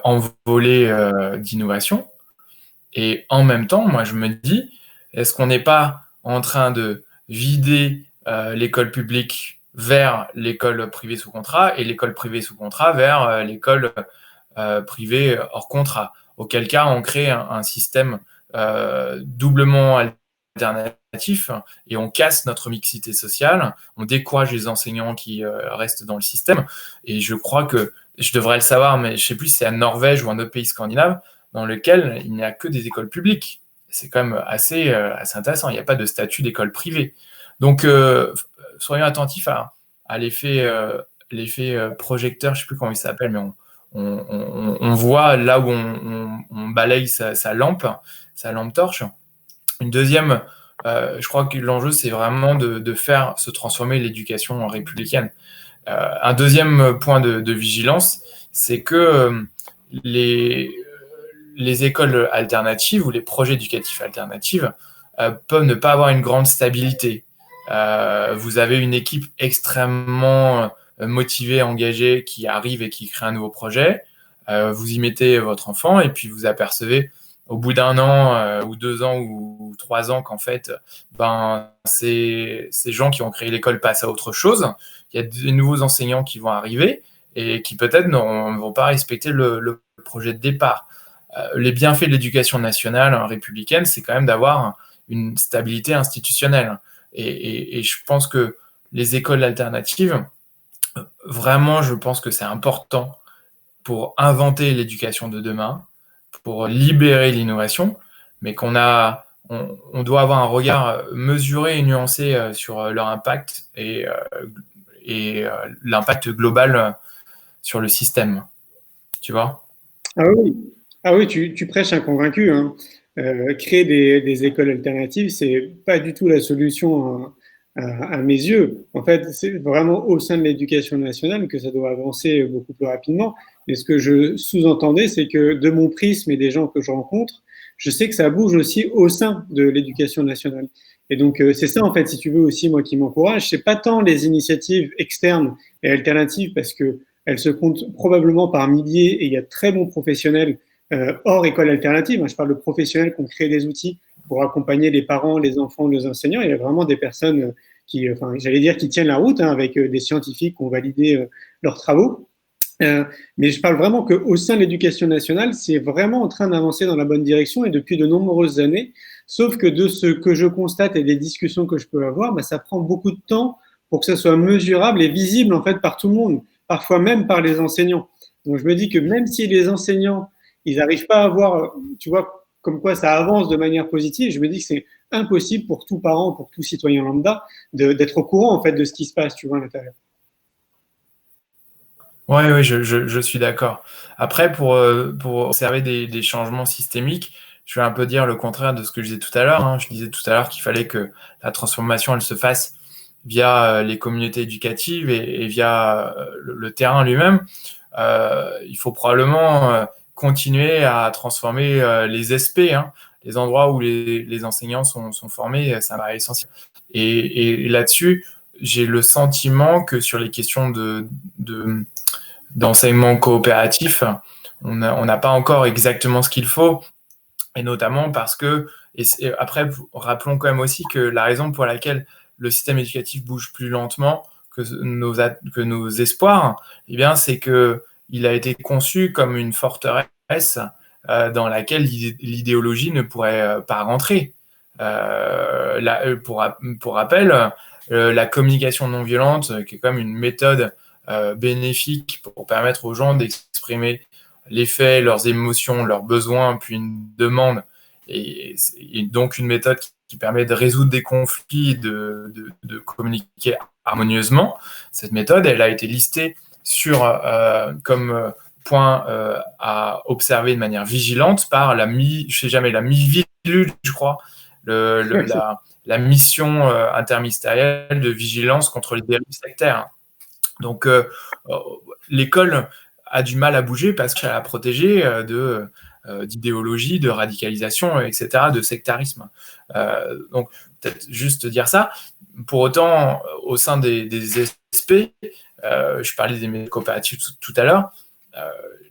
envolée d'innovation. Et en même temps, moi je me dis, est-ce qu'on n'est pas en train de vider l'école publique vers l'école privée sous contrat et l'école privée sous contrat vers l'école privée hors contrat? Auquel cas, on crée un système doublement alternatif et on casse notre mixité sociale, on décourage les enseignants qui restent dans le système. Et je crois que, je devrais le savoir, mais je ne sais plus si c'est à Norvège ou un autre pays scandinave, dans lequel il n'y a que des écoles publiques. C'est quand même assez intéressant. Il n'y a pas de statut d'école privée. Donc, soyons attentifs à l'effet projecteur, je ne sais plus comment il s'appelle, mais on voit là où on balaye sa lampe torche. Une deuxième, je crois que l'enjeu, c'est vraiment de faire se transformer l'éducation en républicaine. Un deuxième point de vigilance, c'est que les écoles alternatives ou les projets éducatifs alternatifs peuvent ne pas avoir une grande stabilité. Vous avez une équipe extrêmement motivée, engagée, qui arrive et qui crée un nouveau projet. Vous y mettez votre enfant et puis vous apercevez au bout d'un an ou 2 ans ou 3 ans qu'en fait, ces gens qui ont créé l'école passent à autre chose. Il y a des nouveaux enseignants qui vont arriver et qui peut-être ne vont pas respecter le projet de départ. Les bienfaits de l'éducation nationale républicaine, c'est quand même d'avoir une stabilité institutionnelle. Et je pense que les écoles alternatives, vraiment, je pense que c'est important pour inventer l'éducation de demain, pour libérer l'innovation, mais on doit avoir un regard mesuré et nuancé sur leur impact et l'impact global sur le système. Tu vois? Ah oui, tu prêches un convaincu, hein. Créer des écoles alternatives, c'est pas du tout la solution à mes yeux. En fait, c'est vraiment au sein de l'éducation nationale que ça doit avancer beaucoup plus rapidement. Et ce que je sous-entendais, c'est que de mon prisme et des gens que je rencontre, je sais que ça bouge aussi au sein de l'éducation nationale. Et donc, c'est ça, en fait, si tu veux aussi, moi, qui m'encourage. C'est pas tant les initiatives externes et alternatives, parce que elles se comptent probablement par milliers et il y a de très bons professionnels hors école alternative. Je parle de professionnels qui ont créé des outils pour accompagner les parents, les enfants, les enseignants. Il y a vraiment des personnes qui, enfin, j'allais dire, qui tiennent la route, hein, avec des scientifiques qui ont validé leurs travaux. Mais je parle vraiment qu'au sein de l'éducation nationale, c'est vraiment en train d'avancer dans la bonne direction et depuis de nombreuses années. Sauf que de ce que je constate et des discussions que je peux avoir, bah, ça prend beaucoup de temps pour que ça soit mesurable et visible en fait par tout le monde, parfois même par les enseignants. Donc je me dis que même si les enseignants, ils n'arrivent pas à voir, tu vois, comme quoi ça avance de manière positive, je me dis que c'est impossible pour tout parent, pour tout citoyen lambda, d'être au courant en fait de ce qui se passe, tu vois, à l'intérieur. Oui, je suis d'accord. Après, pour observer des changements systémiques, je vais un peu dire le contraire de ce que je disais tout à l'heure, hein. Je disais tout à l'heure qu'il fallait que la transformation, elle se fasse via les communautés éducatives et via le terrain lui-même. Il faut probablement continuer à transformer les SP, hein, les endroits où les enseignants sont formés, ça me paraît essentiel. Et là-dessus, j'ai le sentiment que sur les questions d'enseignement coopératif, on n'a pas encore exactement ce qu'il faut, et notamment parce que, et après, rappelons quand même aussi que la raison pour laquelle le système éducatif bouge plus lentement que nos espoirs, eh bien, c'est qu'il a été conçu comme une forteresse dans laquelle l'idéologie ne pourrait pas rentrer. Pour rappel, la communication non violente, qui est comme une méthode bénéfique pour permettre aux gens d'exprimer les faits, leurs émotions, leurs besoins, puis une demande, et donc une méthode qui permet de résoudre des conflits, de communiquer harmonieusement. Cette méthode, elle a été listée comme point à observer de manière vigilante par la MIVILUD, je crois, la mission interministérielle de vigilance contre les dérives sectaires. Donc, l'école a du mal à bouger parce qu'elle a protégé d'idéologie, de radicalisation, etc., de sectarisme. Donc, peut-être juste dire ça. Pour autant, au sein des SP, je parlais des méthodes coopératives tout à l'heure,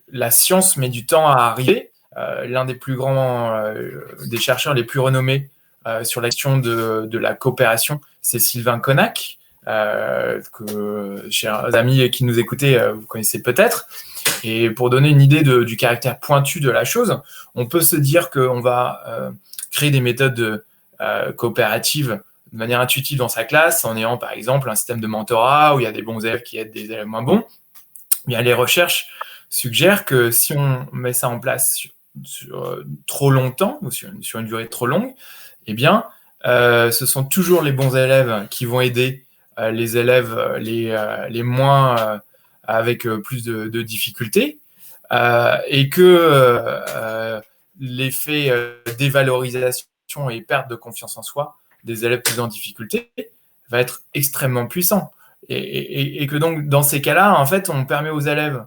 la science met du temps à arriver. L'un des plus grands, des chercheurs les plus renommés sur la question de la coopération, c'est Sylvain Connac, que, chers amis qui nous écoutez, vous connaissez peut-être. Et pour donner une idée du caractère pointu de la chose, on peut se dire qu'on va créer des méthodes coopératives de manière intuitive dans sa classe, en ayant par exemple un système de mentorat où il y a des bons élèves qui aident des élèves moins bons. Bien, les recherches suggèrent que si on met ça en place sur trop longtemps, ou sur une durée trop longue, eh bien, ce sont toujours les bons élèves qui vont aider les élèves les moins avec plus de difficultés, et que l'effet dévalorisation et perte de confiance en soi des élèves plus en difficulté va être extrêmement puissant. Et que donc, dans ces cas-là, en fait, on permet aux élèves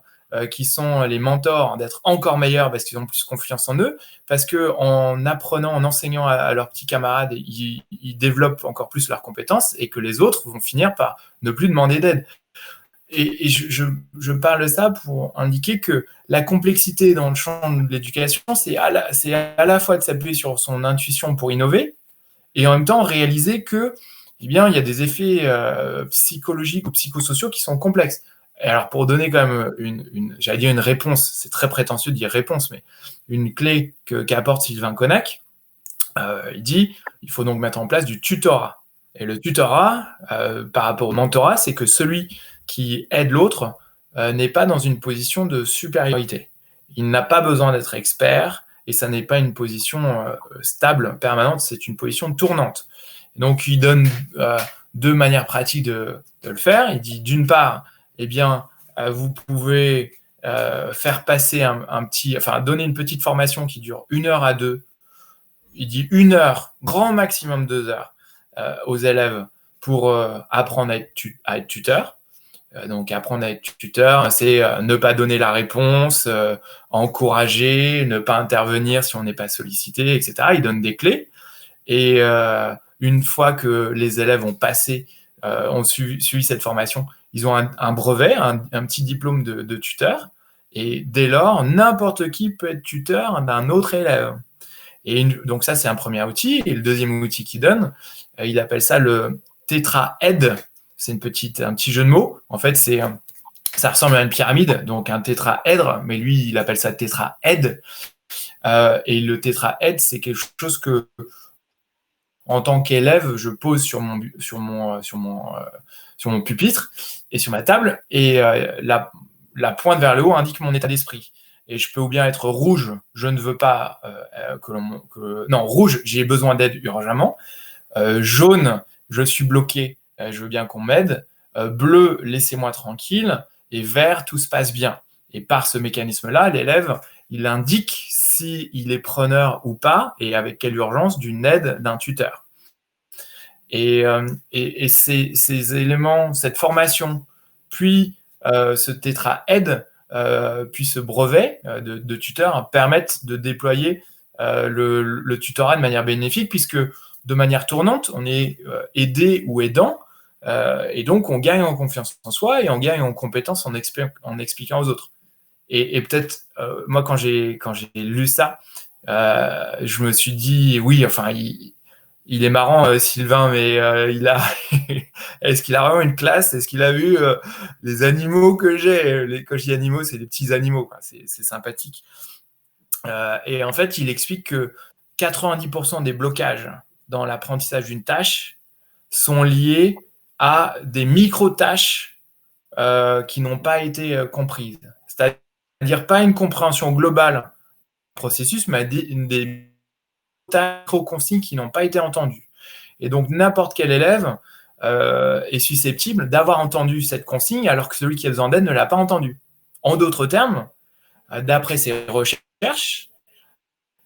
qui sont les mentors d'être encore meilleurs parce qu'ils ont plus confiance en eux, parce qu'en apprenant, en enseignant à leurs petits camarades, ils développent encore plus leurs compétences et que les autres vont finir par ne plus demander d'aide. Et je parle de ça pour indiquer que la complexité dans le champ de l'éducation, c'est à la fois de s'appuyer sur son intuition pour innover et en même temps réaliser que eh bien, il y a des effets psychologiques ou psychosociaux qui sont complexes. Et alors, pour donner quand même j'allais dire une réponse, c'est très prétentieux de dire réponse, mais une clé qu'apporte Sylvain Connac, il dit il faut donc mettre en place du tutorat. Et le tutorat, par rapport au mentorat, c'est que celui qui aide l'autre n'est pas dans une position de supériorité. Il n'a pas besoin d'être expert, et ça n'est pas une position stable, permanente, c'est une position tournante. Donc, il donne deux manières pratiques de le faire. Il dit, d'une part, eh bien, vous pouvez faire passer donner une petite formation qui dure 1 heure à 2. Il dit 1 heure, grand maximum 2 heures, aux élèves pour apprendre à être tuteur. Donc, apprendre à être tuteur, c'est ne pas donner la réponse, encourager, ne pas intervenir si on n'est pas sollicité, etc. Il donne des clés. Et une fois que les élèves ont suivi cette formation, ils ont un brevet, un petit diplôme de tuteur. Et dès lors, n'importe qui peut être tuteur d'un autre élève. Et donc ça, c'est un premier outil. Et le deuxième outil qu'il donne, il appelle ça le tétraède. C'est un petit jeu de mots. En fait, ça ressemble à une pyramide, donc un tétraèdre, mais lui, il appelle ça tétraède. Et le tétraède, c'est quelque chose que, en tant qu'élève, je pose sur mon pupitre et sur ma table, et la pointe vers le haut indique mon état d'esprit. Et je peux ou bien être rouge, je ne veux pas non, rouge, j'ai besoin d'aide urgemment. Jaune, je suis bloqué, je veux bien qu'on m'aide. Bleu, laissez-moi tranquille. Et vert, tout se passe bien. Et par ce mécanisme-là, l'élève, il indique s'il est preneur ou pas, et avec quelle urgence, d'une aide d'un tuteur. Et ces éléments, cette formation, puis ce tétraède, puis ce brevet de tuteur permettent de déployer le tutorat de manière bénéfique, puisque de manière tournante, on est aidé ou aidant, et donc on gagne en confiance en soi et on gagne en compétence en expliquant aux autres. Et peut-être, moi, quand j'ai lu ça, je me suis dit, oui, enfin, il est marrant, Sylvain, mais est-ce qu'il a vraiment une classe? Est-ce qu'il a vu les animaux que j'ai? Quand je dis animaux, c'est des petits animaux, quoi. C'est sympathique. Et en fait, il explique que 90% des blocages dans l'apprentissage d'une tâche sont liés à des micro-tâches qui n'ont pas été comprises. C'est-à-dire pas une compréhension globale du processus, mais des micro-consignes qui n'ont pas été entendues. Et donc, n'importe quel élève est susceptible d'avoir entendu cette consigne alors que celui qui a besoin d'aide ne l'a pas entendu. En d'autres termes, d'après ces recherches,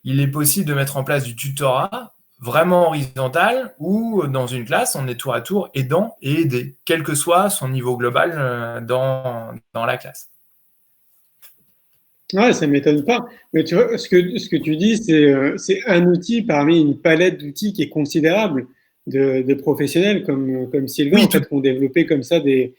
il est possible de mettre en place du tutorat vraiment horizontal où dans une classe, on est tour à tour aidant et aidé, quel que soit son niveau global dans la classe. Ouais, ça ne m'étonne pas. Mais tu vois, ce que tu dis, c'est un outil parmi une palette d'outils qui est considérable de professionnels comme Sylvain, Oui, en fait, qui ont développé comme ça ouais.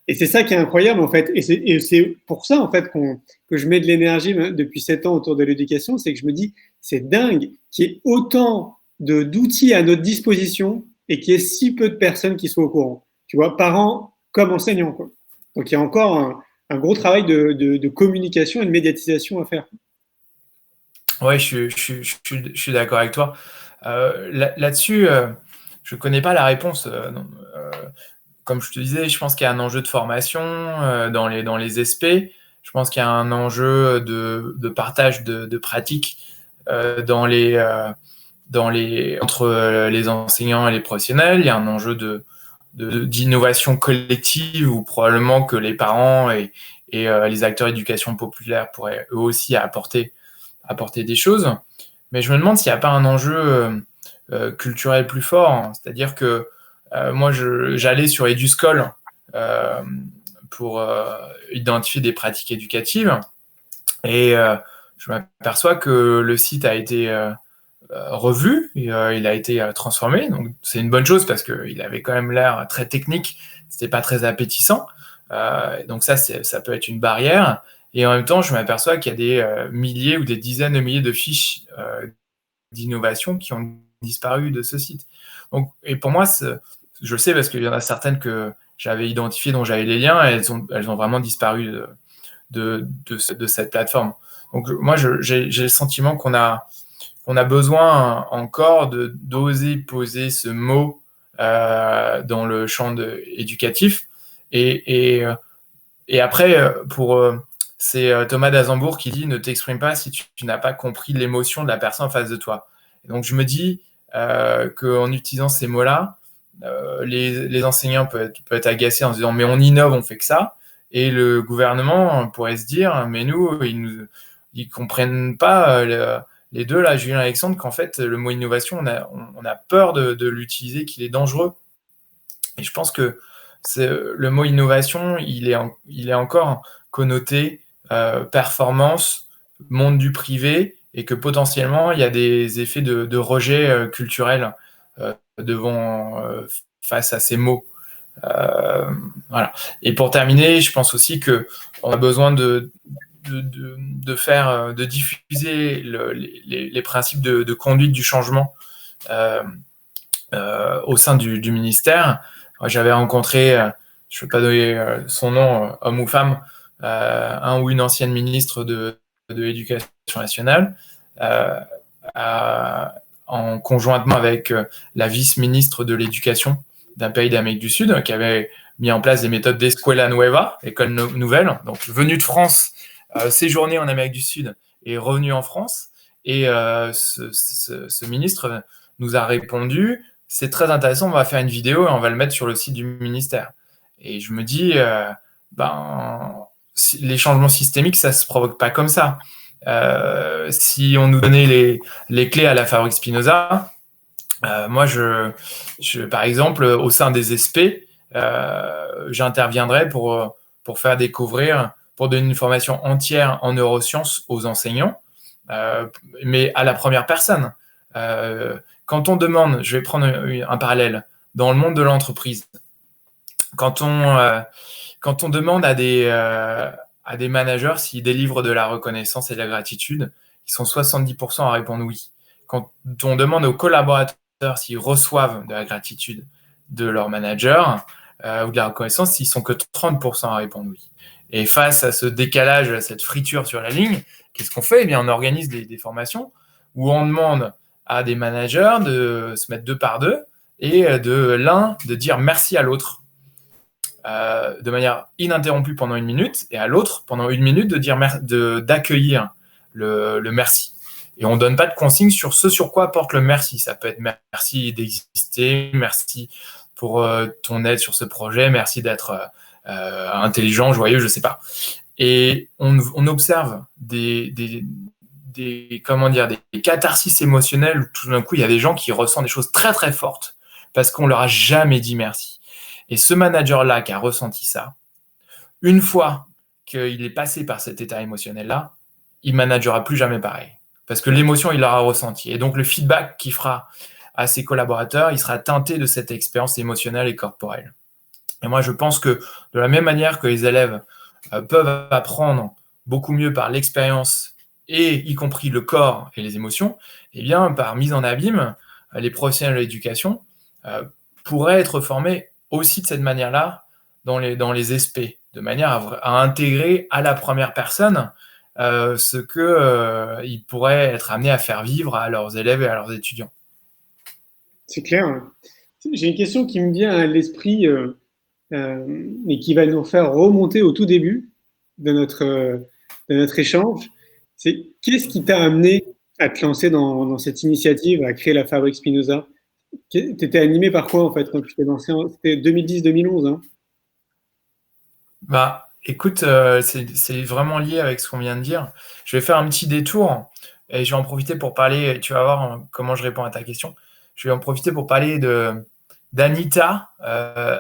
Et c'est ça qui est incroyable, en fait. Et c'est pour ça, en fait, que je mets de l'énergie depuis 7 ans autour de l'éducation, c'est que je me dis, c'est dingue qu'il y ait autant d'outils à notre disposition et qu'il y ait si peu de personnes qui soient au courant. Tu vois, parents comme enseignants, quoi. Donc, il y a encore un gros travail de communication et de médiatisation à faire. Oui, je suis d'accord avec toi. Là-dessus, je ne connais pas la réponse. Comme je te disais, je pense qu'il y a un enjeu de formation dans les SP. Je pense qu'il y a un enjeu de partage de pratiques entre les enseignants et les professionnels. Il y a un enjeu d'innovation collective où probablement que les parents et les acteurs d'éducation populaire pourraient eux aussi apporter des choses. Mais je me demande s'il n'y a pas un enjeu culturel plus fort. Hein. C'est-à-dire que moi, j'allais sur Eduscol pour identifier des pratiques éducatives et je m'aperçois que le site a été revu, et, il a été transformé. Donc c'est une bonne chose parce qu'il avait quand même l'air très technique, c'était pas très appétissant. Donc ça peut être une barrière. Et en même temps, je m'aperçois qu'il y a des milliers ou des dizaines de milliers de fiches d'innovation qui ont disparu de ce site. Donc, et pour moi, je le sais parce qu'il y en a certaines que j'avais identifiées, dont j'avais les liens, et elles ont vraiment disparu de cette plateforme. Donc moi, j'ai le sentiment qu'on a besoin encore d'oser poser ce mot dans le champ éducatif. Et après, c'est Thomas d'Azembourg qui dit « Ne t'exprime pas si tu n'as pas compris l'émotion de la personne en face de toi ». Donc je me dis qu'en utilisant ces mots-là, les enseignants peuvent être agacés en se disant « Mais on innove, on fait que ça ». Et le gouvernement pourrait se dire « Mais nous, ils comprennent pas les deux, là, Julien et Alexandre, qu'en fait, le mot innovation, on a peur de l'utiliser, qu'il est dangereux. » Et je pense que le mot innovation, il est encore connoté performance, monde du privé, et que potentiellement, il y a des effets de rejet culturel face à ces mots. Voilà. Et pour terminer, je pense aussi qu'on a besoin de diffuser les principes de conduite du changement au sein du ministère. J'avais rencontré, je ne vais pas donner son nom, homme ou femme, un ou une ancienne ministre de l'Éducation nationale, en conjointement avec la vice-ministre de l'Éducation d'un pays d'Amérique du Sud, qui avait mis en place des méthodes d'Escuela Nueva, école nouvelle, donc venu de France, séjourné en Amérique du Sud et revenu en France. Et ce ministre nous a répondu « C'est très intéressant, on va faire une vidéo et on va le mettre sur le site du ministère ». Et je me dis, les changements systémiques, ça ne se provoque pas comme ça. Si on nous donnait les clés à la Fabrique Spinoza, moi, par exemple, au sein des SP, j'interviendrai pour faire découvrir, pour donner une formation entière en neurosciences aux enseignants, mais à la première personne. Quand on demande, je vais prendre un parallèle, dans le monde de l'entreprise, quand on demande à des managers s'ils délivrent de la reconnaissance et de la gratitude, ils sont 70% à répondre oui. Quand on demande aux collaborateurs s'ils reçoivent de la gratitude de leur manager ou de la reconnaissance, ils sont que 30% à répondre oui. Et face à ce décalage, à cette friture sur la ligne, qu'est-ce qu'on fait ? Eh bien, on organise des formations où on demande à des managers de se mettre deux par deux et de l'un de dire merci à l'autre de manière ininterrompue pendant 1 minute et à l'autre pendant 1 minute de dire d'accueillir le merci. Et on ne donne pas de consignes sur ce sur quoi porte le merci. Ça peut être merci d'exister, merci pour ton aide sur ce projet, merci d'être intelligent, joyeux, je ne sais pas. Et on observe des catharsis émotionnelles où tout d'un coup, il y a des gens qui ressentent des choses très, très fortes parce qu'on ne leur a jamais dit merci. Et ce manager-là qui a ressenti ça, une fois qu'il est passé par cet état émotionnel-là, il ne managera plus jamais pareil. Parce que l'émotion, il l'aura ressenti. Et donc, le feedback qu'il fera à ses collaborateurs, il sera teinté de cette expérience émotionnelle et corporelle. Et moi, je pense que de la même manière que les élèves peuvent apprendre beaucoup mieux par l'expérience et y compris le corps et les émotions, eh bien, par mise en abîme, les professionnels de l'éducation pourraient être formés aussi de cette manière-là dans les SP, de manière à intégrer à la première personne ce qu'ils pourraient être amenés à faire vivre à leurs élèves et à leurs étudiants. C'est clair. J'ai une question qui me vient à l'esprit et qui va nous faire remonter au tout début de notre échange. C'est qu'est-ce qui t'a amené à te lancer dans cette initiative, à créer la Fabrique Spinoza? Tu étais animé par quoi en fait quand tu t'es lancé? C'était 2010-2011, hein? Bah, écoute, c'est vraiment lié avec ce qu'on vient de dire. Je vais faire un petit détour et je vais en profiter pour parler, tu vas voir comment je réponds à ta question. Je vais en profiter pour parler d'Anita,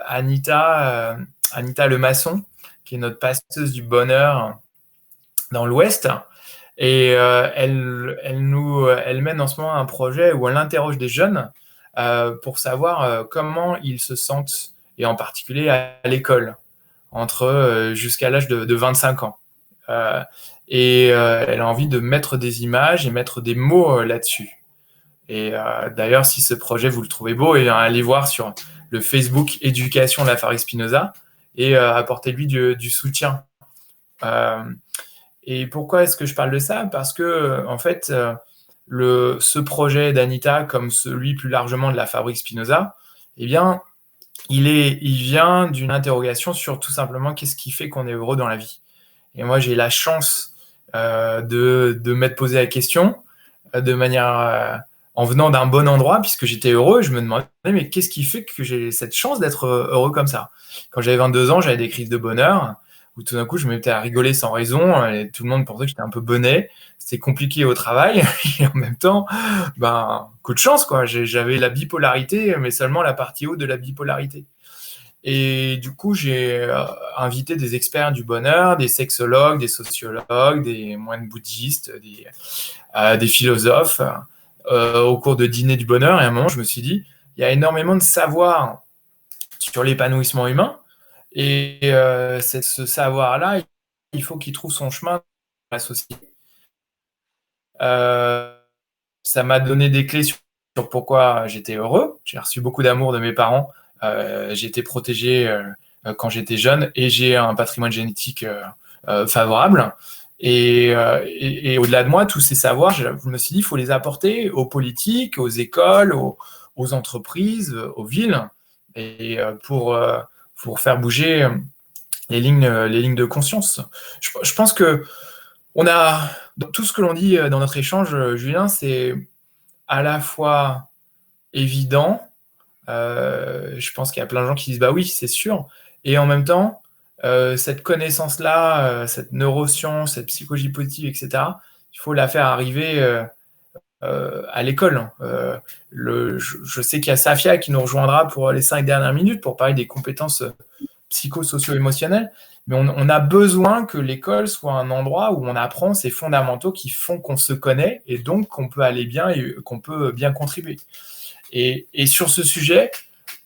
Anita Le Maçon, qui est notre passeuse du bonheur dans l'Ouest. Et elle mène en ce moment un projet où elle interroge des jeunes pour savoir comment ils se sentent, et en particulier à l'école, jusqu'à l'âge de 25 ans. Elle a envie de mettre des images et mettre des mots là-dessus. Et d'ailleurs, si ce projet, vous le trouvez beau, allez voir sur le Facebook Éducation de la Fabrique Spinoza et apportez-lui du soutien. Et pourquoi est-ce que je parle de ça? Parce que, en fait, ce projet d'Anita, comme celui plus largement de la Fabrique Spinoza, eh bien, il vient d'une interrogation sur tout simplement qu'est-ce qui fait qu'on est heureux dans la vie. Et moi, j'ai la chance de m'être posé la question de manière en venant d'un bon endroit, puisque j'étais heureux. Je me demandais, mais qu'est-ce qui fait que j'ai cette chance d'être heureux comme ça? Quand j'avais 22 ans, j'avais des crises de bonheur où tout d'un coup, je me mettais à rigoler sans raison. Et tout le monde pensait que j'étais un peu bonnet. C'était compliqué au travail. Et en même temps, coup de chance, quoi. J'avais la bipolarité, mais seulement la partie haute de la bipolarité. Et du coup, j'ai invité des experts du bonheur, des sexologues, des sociologues, des moines bouddhistes, des philosophes au cours de dîner du bonheur. Et à un moment, je me suis dit, il y a énormément de savoir sur l'épanouissement humain. Et ce savoir-là, il faut qu'il trouve son chemin dans la société. Ça m'a donné des clés sur pourquoi j'étais heureux. J'ai reçu beaucoup d'amour de mes parents. J'ai été protégé quand j'étais jeune et j'ai un patrimoine génétique favorable. Et au-delà de moi, tous ces savoirs, je me suis dit, il faut les apporter aux politiques, aux écoles, aux entreprises, aux villes, et pour faire bouger les lignes de conscience. Je pense que tout ce que l'on dit dans notre échange, Julien, c'est à la fois évident. Je pense qu'il y a plein de gens qui disent bah oui, c'est sûr. Et en même temps, cette connaissance-là, cette neuroscience, cette psychologie positive, etc., il faut la faire arriver à l'école. Je sais qu'il y a Safia qui nous rejoindra pour les 5 dernières minutes pour parler des compétences psychosocio-émotionnelles. Mais on a besoin que l'école soit un endroit où on apprend ces fondamentaux qui font qu'on se connaît et donc qu'on peut aller bien et qu'on peut bien contribuer. Et sur ce sujet,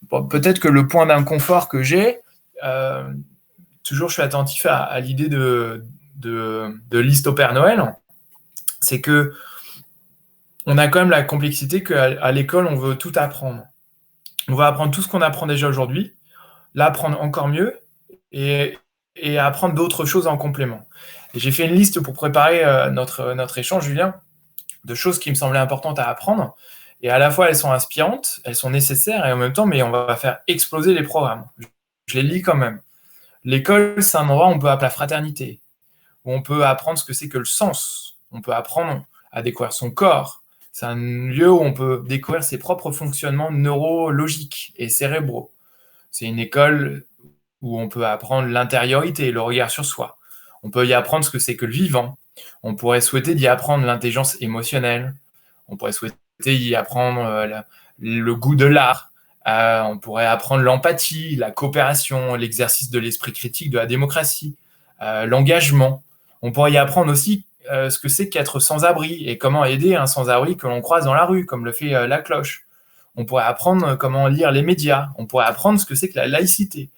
peut-être que le point d'inconfort que j'ai, toujours je suis attentif à l'idée de liste au Père Noël, c'est que on a quand même la complexité qu'à l'école, on veut tout apprendre. On va apprendre tout ce qu'on apprend déjà aujourd'hui, l'apprendre encore mieux et apprendre d'autres choses en complément. Et j'ai fait une liste pour préparer notre échange, Julien, de choses qui me semblaient importantes à apprendre. Et à la fois, elles sont inspirantes, elles sont nécessaires, et en même temps, mais on va faire exploser les programmes. Je les lis quand même. L'école, c'est un endroit où on peut appeler la fraternité, où on peut apprendre ce que c'est que le sens. On peut apprendre à découvrir son corps. C'est un lieu où on peut découvrir ses propres fonctionnements neurologiques et cérébraux. C'est une école où on peut apprendre l'intériorité, le regard sur soi. On peut y apprendre ce que c'est que le vivant. On pourrait souhaiter d'y apprendre l'intelligence émotionnelle. On pourrait souhaiter y apprendre le goût de l'art. On pourrait apprendre l'empathie, la coopération, l'exercice de l'esprit critique, de la démocratie, l'engagement. On pourrait y apprendre aussi ce que c'est qu'être sans-abri et comment aider un sans-abri que l'on croise dans la rue, comme le fait la cloche. On pourrait apprendre comment lire les médias. On pourrait apprendre ce que c'est que la laïcité.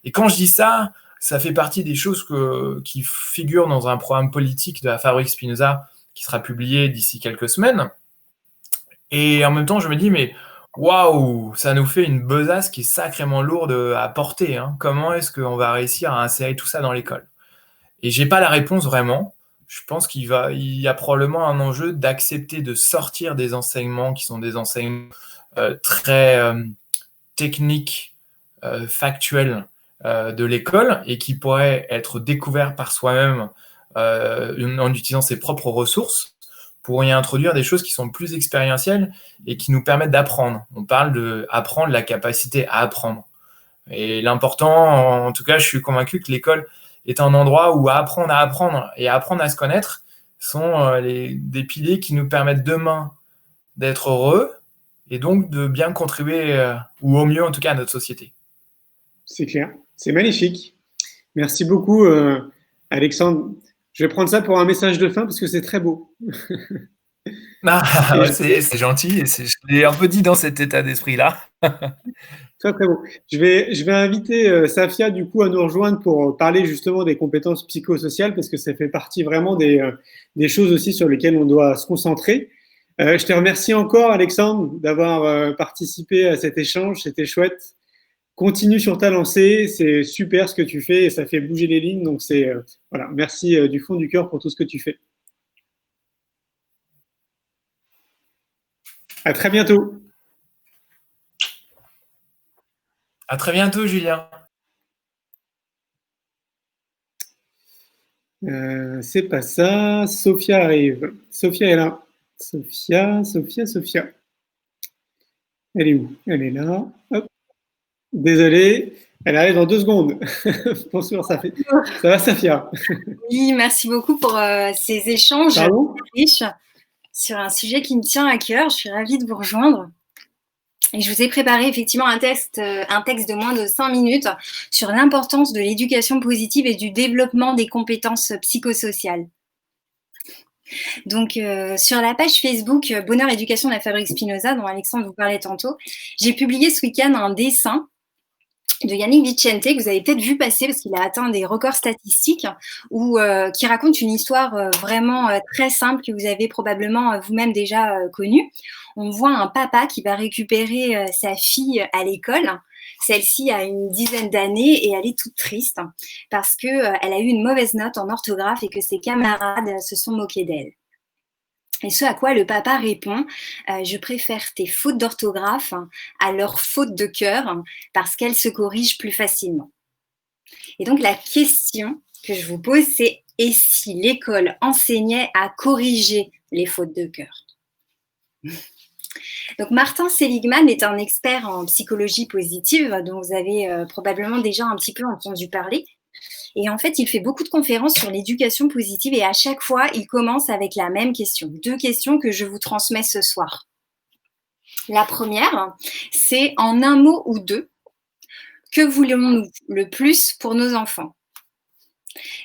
Et quand je dis ça, ça fait partie des choses qui figurent dans un programme politique de la Fabrique Spinoza qui sera publié d'ici quelques semaines. Et en même temps, je me dis, mais waouh, ça nous fait une besace qui est sacrément lourde à porter. Hein. Comment est-ce qu'on va réussir à insérer tout ça dans l'école? Et j'ai pas la réponse vraiment. Je pense qu'il y a probablement un enjeu d'accepter de sortir des enseignements qui sont des enseignements très techniques, factuels de l'école et qui pourraient être découverts par soi-même en utilisant ses propres ressources pour y introduire des choses qui sont plus expérientielles et qui nous permettent d'apprendre. On parle d'apprendre la capacité à apprendre. Et l'important, en tout cas, je suis convaincu que l'école est un endroit où apprendre à apprendre et apprendre à se connaître sont des piliers qui nous permettent demain d'être heureux et donc de bien contribuer, ou au mieux en tout cas, à notre société. C'est clair, c'est magnifique. Merci beaucoup, Alexandre. Je vais prendre ça pour un message de fin parce que c'est très beau. Ouais, c'est gentil, et je l'ai un peu dit dans cet état d'esprit-là. Très très beau. Je vais inviter Safia du coup à nous rejoindre pour parler justement des compétences psychosociales parce que ça fait partie vraiment des choses aussi sur lesquelles on doit se concentrer. Je te remercie encore Alexandre d'avoir participé à cet échange, c'était chouette. Continue sur ta lancée, c'est super ce que tu fais et ça fait bouger les lignes. Donc voilà, merci du fond du cœur pour tout ce que tu fais. À très bientôt. À très bientôt, Julien. C'est pas ça. Sophia arrive. Sophia est là. Sophia. Elle est où? Elle est là. Hop. Désolé. Elle arrive dans 2 secondes. Bonsoir, ça va, Sophia? Oui, merci beaucoup pour ces échanges riches sur un sujet qui me tient à cœur. Je suis ravie de vous rejoindre. Et je vous ai préparé effectivement un texte de moins de 5 minutes sur l'importance de l'éducation positive et du développement des compétences psychosociales. Donc, sur la page Facebook Bonheur Éducation de la Fabrique Spinoza, dont Alexandre vous parlait tantôt, j'ai publié ce week-end un dessin de Yannick Vicente, que vous avez peut-être vu passer parce qu'il a atteint des records statistiques, qui raconte une histoire vraiment très simple que vous avez probablement vous-même déjà connue. On voit un papa qui va récupérer sa fille à l'école. Celle-ci a une dizaine d'années et elle est toute triste parce qu'elle a eu une mauvaise note en orthographe et que ses camarades se sont moqués d'elle. Et ce à quoi le papa répond, je préfère tes fautes d'orthographe à leurs fautes de cœur parce qu'elles se corrigent plus facilement. Et donc la question que je vous pose, c'est et si l'école enseignait à corriger les fautes de cœur? Donc Martin Seligman est un expert en psychologie positive dont vous avez probablement déjà un petit peu entendu parler. Et en fait, il fait beaucoup de conférences sur l'éducation positive et à chaque fois, il commence avec la même question. 2 questions que je vous transmets ce soir. La première, c'est en un mot ou 2, que voulons-nous le plus pour nos enfants?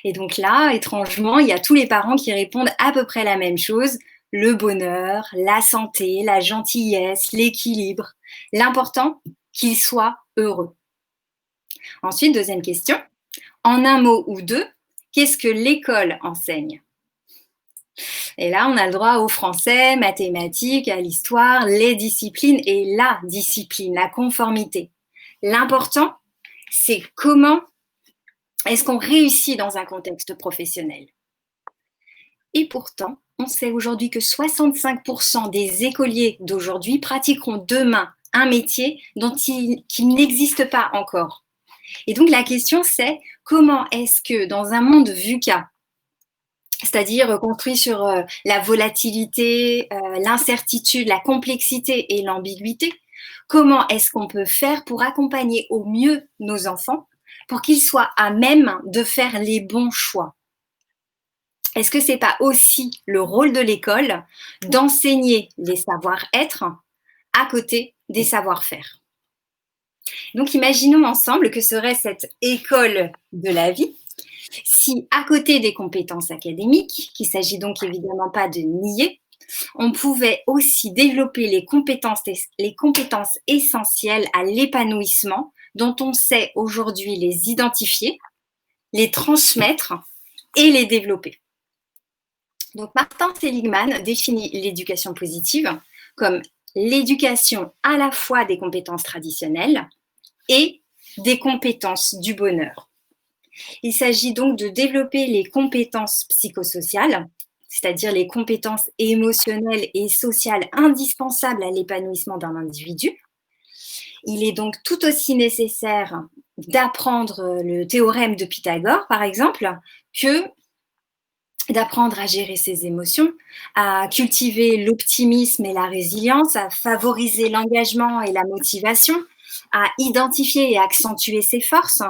Et donc là, étrangement, il y a tous les parents qui répondent à peu près la même chose. Le bonheur, la santé, la gentillesse, l'équilibre. L'important, qu'ils soient heureux. Ensuite, deuxième question. En un mot ou 2, qu'est-ce que l'école enseigne? Et là, on a le droit au français, mathématiques, à l'histoire, les disciplines et la discipline, la conformité. L'important, c'est comment est-ce qu'on réussit dans un contexte professionnel. Et pourtant, on sait aujourd'hui que 65% des écoliers d'aujourd'hui pratiqueront demain un métier qui n'existe pas encore. Et donc, la question, c'est comment est-ce que dans un monde VUCA, c'est-à-dire construit sur la volatilité, l'incertitude, la complexité et l'ambiguïté. Comment est-ce qu'on peut faire pour accompagner au mieux nos enfants pour qu'ils soient à même de faire les bons choix? Est-ce que ce n'est pas aussi le rôle de l'école d'enseigner les savoir-être à côté des savoir-faire? Donc, imaginons ensemble que serait cette école de la vie si, à côté des compétences académiques, qu'il ne s'agit donc évidemment pas de nier, on pouvait aussi développer les compétences essentielles à l'épanouissement dont on sait aujourd'hui les identifier, les transmettre et les développer. Donc, Martin Seligman définit l'éducation positive comme l'éducation à la fois des compétences traditionnelles et des compétences du bonheur. Il s'agit donc de développer les compétences psychosociales, c'est-à-dire les compétences émotionnelles et sociales indispensables à l'épanouissement d'un individu. Il est donc tout aussi nécessaire d'apprendre le théorème de Pythagore, par exemple, que d'apprendre à gérer ses émotions, à cultiver l'optimisme et la résilience, à favoriser l'engagement et la motivation, à identifier et accentuer ses forces,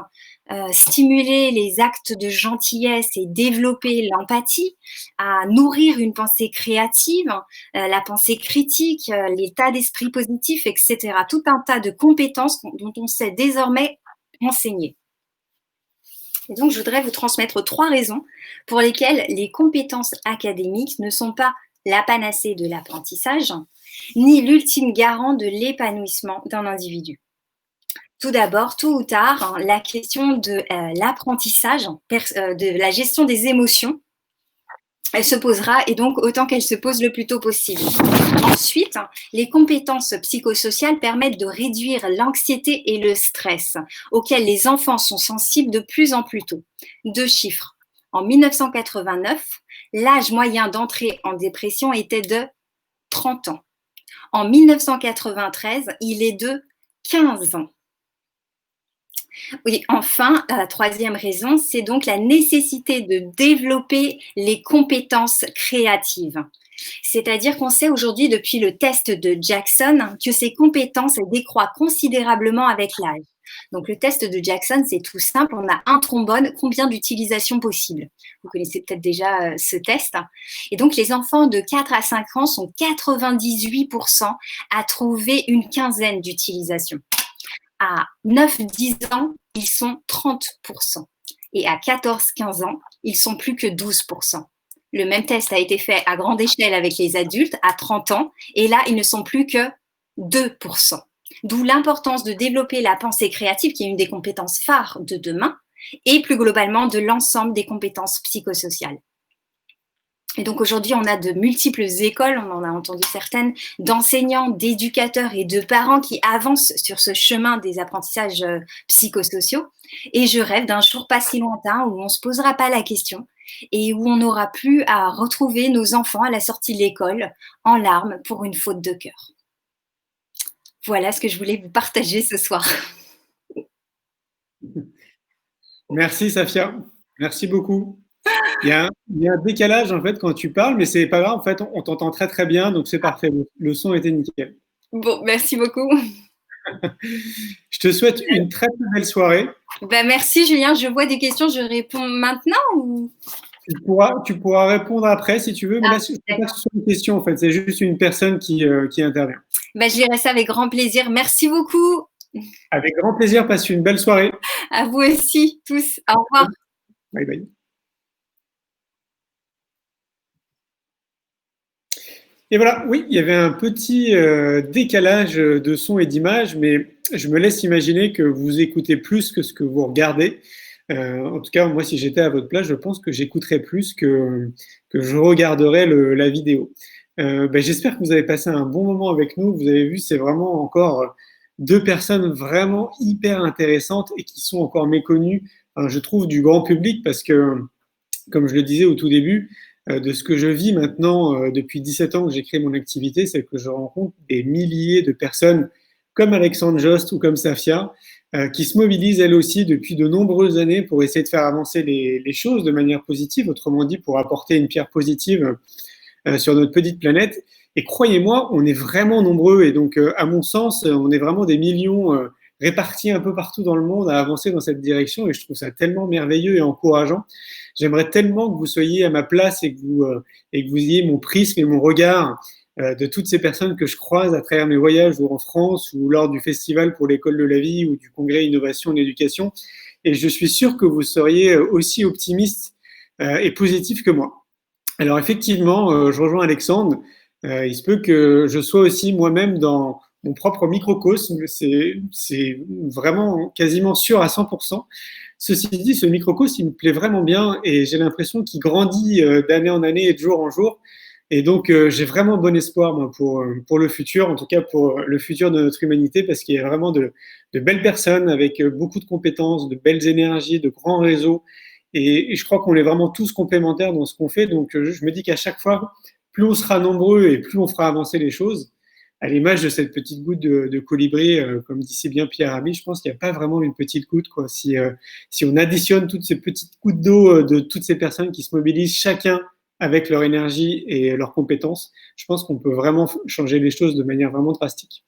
stimuler les actes de gentillesse et développer l'empathie, à nourrir une pensée créative, la pensée critique, l'état d'esprit positif, etc. Tout un tas de compétences dont on sait désormais enseigner. Et donc, je voudrais vous transmettre 3 raisons pour lesquelles les compétences académiques ne sont pas la panacée de l'apprentissage, ni l'ultime garant de l'épanouissement d'un individu. Tout d'abord, tôt ou tard, la question de l'apprentissage, de la gestion des émotions, elle se posera, et donc autant qu'elle se pose le plus tôt possible. Ensuite, les compétences psychosociales permettent de réduire l'anxiété et le stress auxquels les enfants sont sensibles de plus en plus tôt. 2 chiffres. En 1989, l'âge moyen d'entrée en dépression était de 30 ans. En 1993, il est de 15 ans. Oui, enfin, la 3e raison, c'est donc la nécessité de développer les compétences créatives. C'est-à-dire qu'on sait aujourd'hui, depuis le test de Jackson, que ces compétences décroît considérablement avec l'âge. Donc, le test de Jackson, c'est tout simple. On a un trombone, combien d'utilisations possibles? Vous connaissez peut-être déjà ce test. Et donc, les enfants de 4 à 5 ans sont 98% à trouver une quinzaine d'utilisations. À 9-10 ans, ils sont 30%. Et à 14-15 ans, ils sont plus que 12%. Le même test a été fait à grande échelle avec les adultes à 30 ans, et là, ils ne sont plus que 2%. D'où l'importance de développer la pensée créative, qui est une des compétences phares de demain, et plus globalement de l'ensemble des compétences psychosociales. Et donc aujourd'hui, on a de multiples écoles, on en a entendu certaines, d'enseignants, d'éducateurs et de parents qui avancent sur ce chemin des apprentissages psychosociaux. Et je rêve d'un jour pas si lointain où on ne se posera pas la question et où on n'aura plus à retrouver nos enfants à la sortie de l'école en larmes pour une faute de cœur. Voilà ce que je voulais vous partager ce soir. Merci Safia, merci beaucoup. Il y a un décalage en fait quand tu parles, mais c'est pas grave, en fait, on t'entend très très bien, donc c'est parfait. Le son était nickel. Bon, merci beaucoup. Je te souhaite une très belle soirée. Merci Julien, je vois des questions, je réponds maintenant ou... Tu pourras répondre après si tu veux, mais là, ce n'est pas une question en fait, c'est juste une personne qui intervient. Je dirai ça avec grand plaisir. Merci beaucoup. Avec grand plaisir, passe une belle soirée. À vous aussi, tous. Au revoir. Bye bye. Et voilà, oui, il y avait un petit décalage de son et d'image, mais je me laisse imaginer que vous écoutez plus que ce que vous regardez. En tout cas, moi, si j'étais à votre place, je pense que j'écouterais plus que je regarderais la vidéo. J'espère que vous avez passé un bon moment avec nous. Vous avez vu, c'est vraiment encore 2 personnes vraiment hyper intéressantes et qui sont encore méconnues, je trouve, du grand public parce que, comme je le disais au tout début, de ce que je vis maintenant depuis 17 ans que j'ai créé mon activité, c'est que je rencontre des milliers de personnes comme Alexandre Jost ou comme Safia, qui se mobilisent elles aussi depuis de nombreuses années pour essayer de faire avancer les choses de manière positive, autrement dit pour apporter une pierre positive sur notre petite planète. Et croyez-moi, on est vraiment nombreux et donc à mon sens, on est vraiment des millions répartis un peu partout dans le monde à avancer dans cette direction et je trouve ça tellement merveilleux et encourageant. J'aimerais tellement que vous soyez à ma place et que vous ayez mon prisme et mon regard de toutes ces personnes que je croise à travers mes voyages ou en France ou lors du festival pour l'école de la vie ou du congrès Innovation en Éducation. Et je suis sûr que vous seriez aussi optimiste et positif que moi. Alors effectivement, je rejoins Alexandre. Il se peut que je sois aussi moi-même dans mon propre microcosme. C'est vraiment quasiment sûr à 100%. Ceci dit, ce microcosme, il me plaît vraiment bien et j'ai l'impression qu'il grandit d'année en année et de jour en jour. Et donc, j'ai vraiment bon espoir moi, pour le futur, en tout cas pour le futur de notre humanité, parce qu'il y a vraiment de belles personnes avec beaucoup de compétences, de belles énergies, de grands réseaux. Et je crois qu'on est vraiment tous complémentaires dans ce qu'on fait. Donc, je me dis qu'à chaque fois, plus on sera nombreux et plus on fera avancer les choses. À l'image de cette petite goutte de colibri, comme dit si bien Pierre Rabhi, je pense qu'il n'y a pas vraiment une petite goutte, quoi. Si on additionne toutes ces petites gouttes d'eau de toutes ces personnes qui se mobilisent chacun avec leur énergie et leurs compétences, je pense qu'on peut vraiment changer les choses de manière vraiment drastique.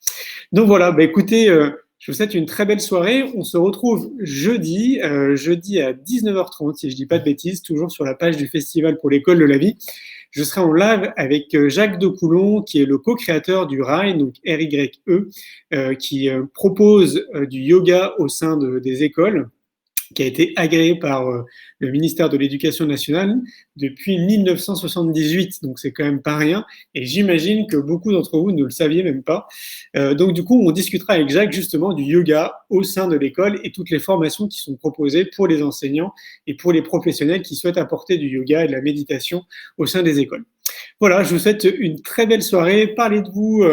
Donc voilà, écoutez, je vous souhaite une très belle soirée. On se retrouve jeudi à 19h30, si je ne dis pas de bêtises, toujours sur la page du Festival pour l'école de la vie. Je serai en live avec Jacques de Coulon, qui est le co-créateur du RYE, donc RYE, qui propose du yoga au sein des écoles, qui a été agréé par le ministère de l'Éducation nationale depuis 1978, donc c'est quand même pas rien, et j'imagine que beaucoup d'entre vous ne le saviez même pas. Donc du coup, on discutera avec Jacques justement du yoga au sein de l'école et toutes les formations qui sont proposées pour les enseignants et pour les professionnels qui souhaitent apporter du yoga et de la méditation au sein des écoles. Voilà, je vous souhaite une très belle soirée, parlez de vous,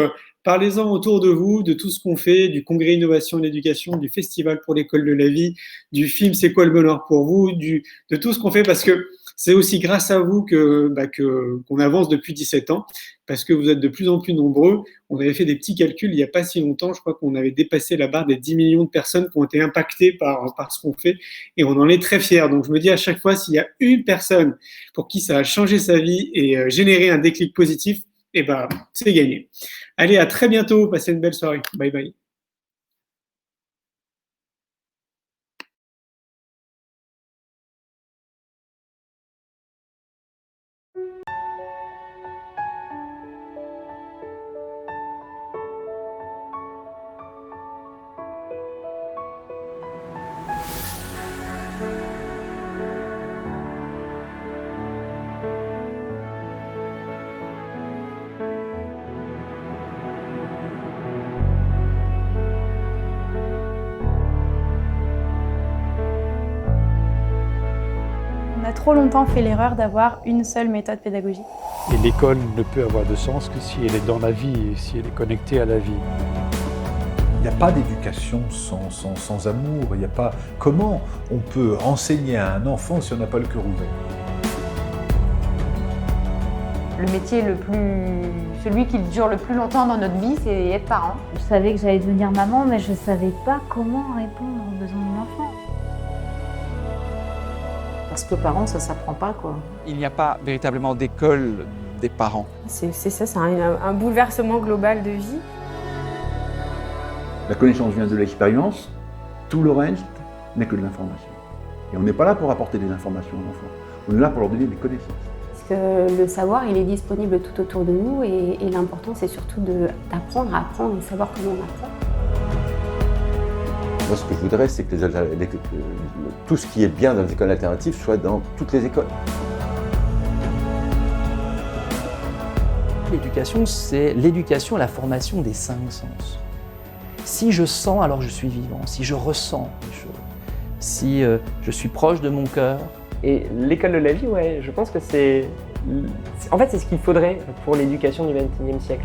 parlez-en autour de vous, de tout ce qu'on fait, du congrès Innovation en Éducation, du festival pour l'école de la vie, du film C'est quoi le bonheur pour vous, de tout ce qu'on fait, parce que c'est aussi grâce à vous qu'on avance depuis 17 ans, parce que vous êtes de plus en plus nombreux. On avait fait des petits calculs il n'y a pas si longtemps, je crois qu'on avait dépassé la barre des 10 millions de personnes qui ont été impactées par ce qu'on fait, et on en est très fiers. Donc je me dis à chaque fois, s'il y a une personne pour qui ça a changé sa vie et généré un déclic positif, c'est gagné. Allez, à très bientôt. Passez une belle soirée. Bye bye. On a trop longtemps fait l'erreur d'avoir une seule méthode pédagogique. Et l'école ne peut avoir de sens que si elle est dans la vie et si elle est connectée à la vie. Il n'y a pas d'éducation sans amour. Il n'y a pas... Comment on peut enseigner à un enfant si on n'a pas le cœur ouvert ? Le métier celui qui dure le plus longtemps dans notre vie, c'est être parent. Je savais que j'allais devenir maman, mais je ne savais pas comment répondre aux besoins de mon enfant. Parce que parent, ça ne s'apprend pas, quoi. Il n'y a pas véritablement d'école des parents. C'est ça, c'est un bouleversement global de vie. La connaissance vient de l'expérience, tout le reste n'est que de l'information. Et on n'est pas là pour apporter des informations aux enfants, on est là pour leur donner des connaissances. Parce que le savoir, il est disponible tout autour de nous et l'important, c'est surtout d'apprendre à apprendre et savoir comment on apprend. Moi, ce que je voudrais, c'est que tout ce qui est bien dans les écoles alternatives soit dans toutes les écoles. L'éducation, c'est l'éducation à la formation des 5 sens. Si je sens, alors je suis vivant. Si je ressens les choses. Si je suis proche de mon cœur. Et l'école de la vie, ouais, je pense que c'est... En fait, c'est ce qu'il faudrait pour l'éducation du XXIe siècle.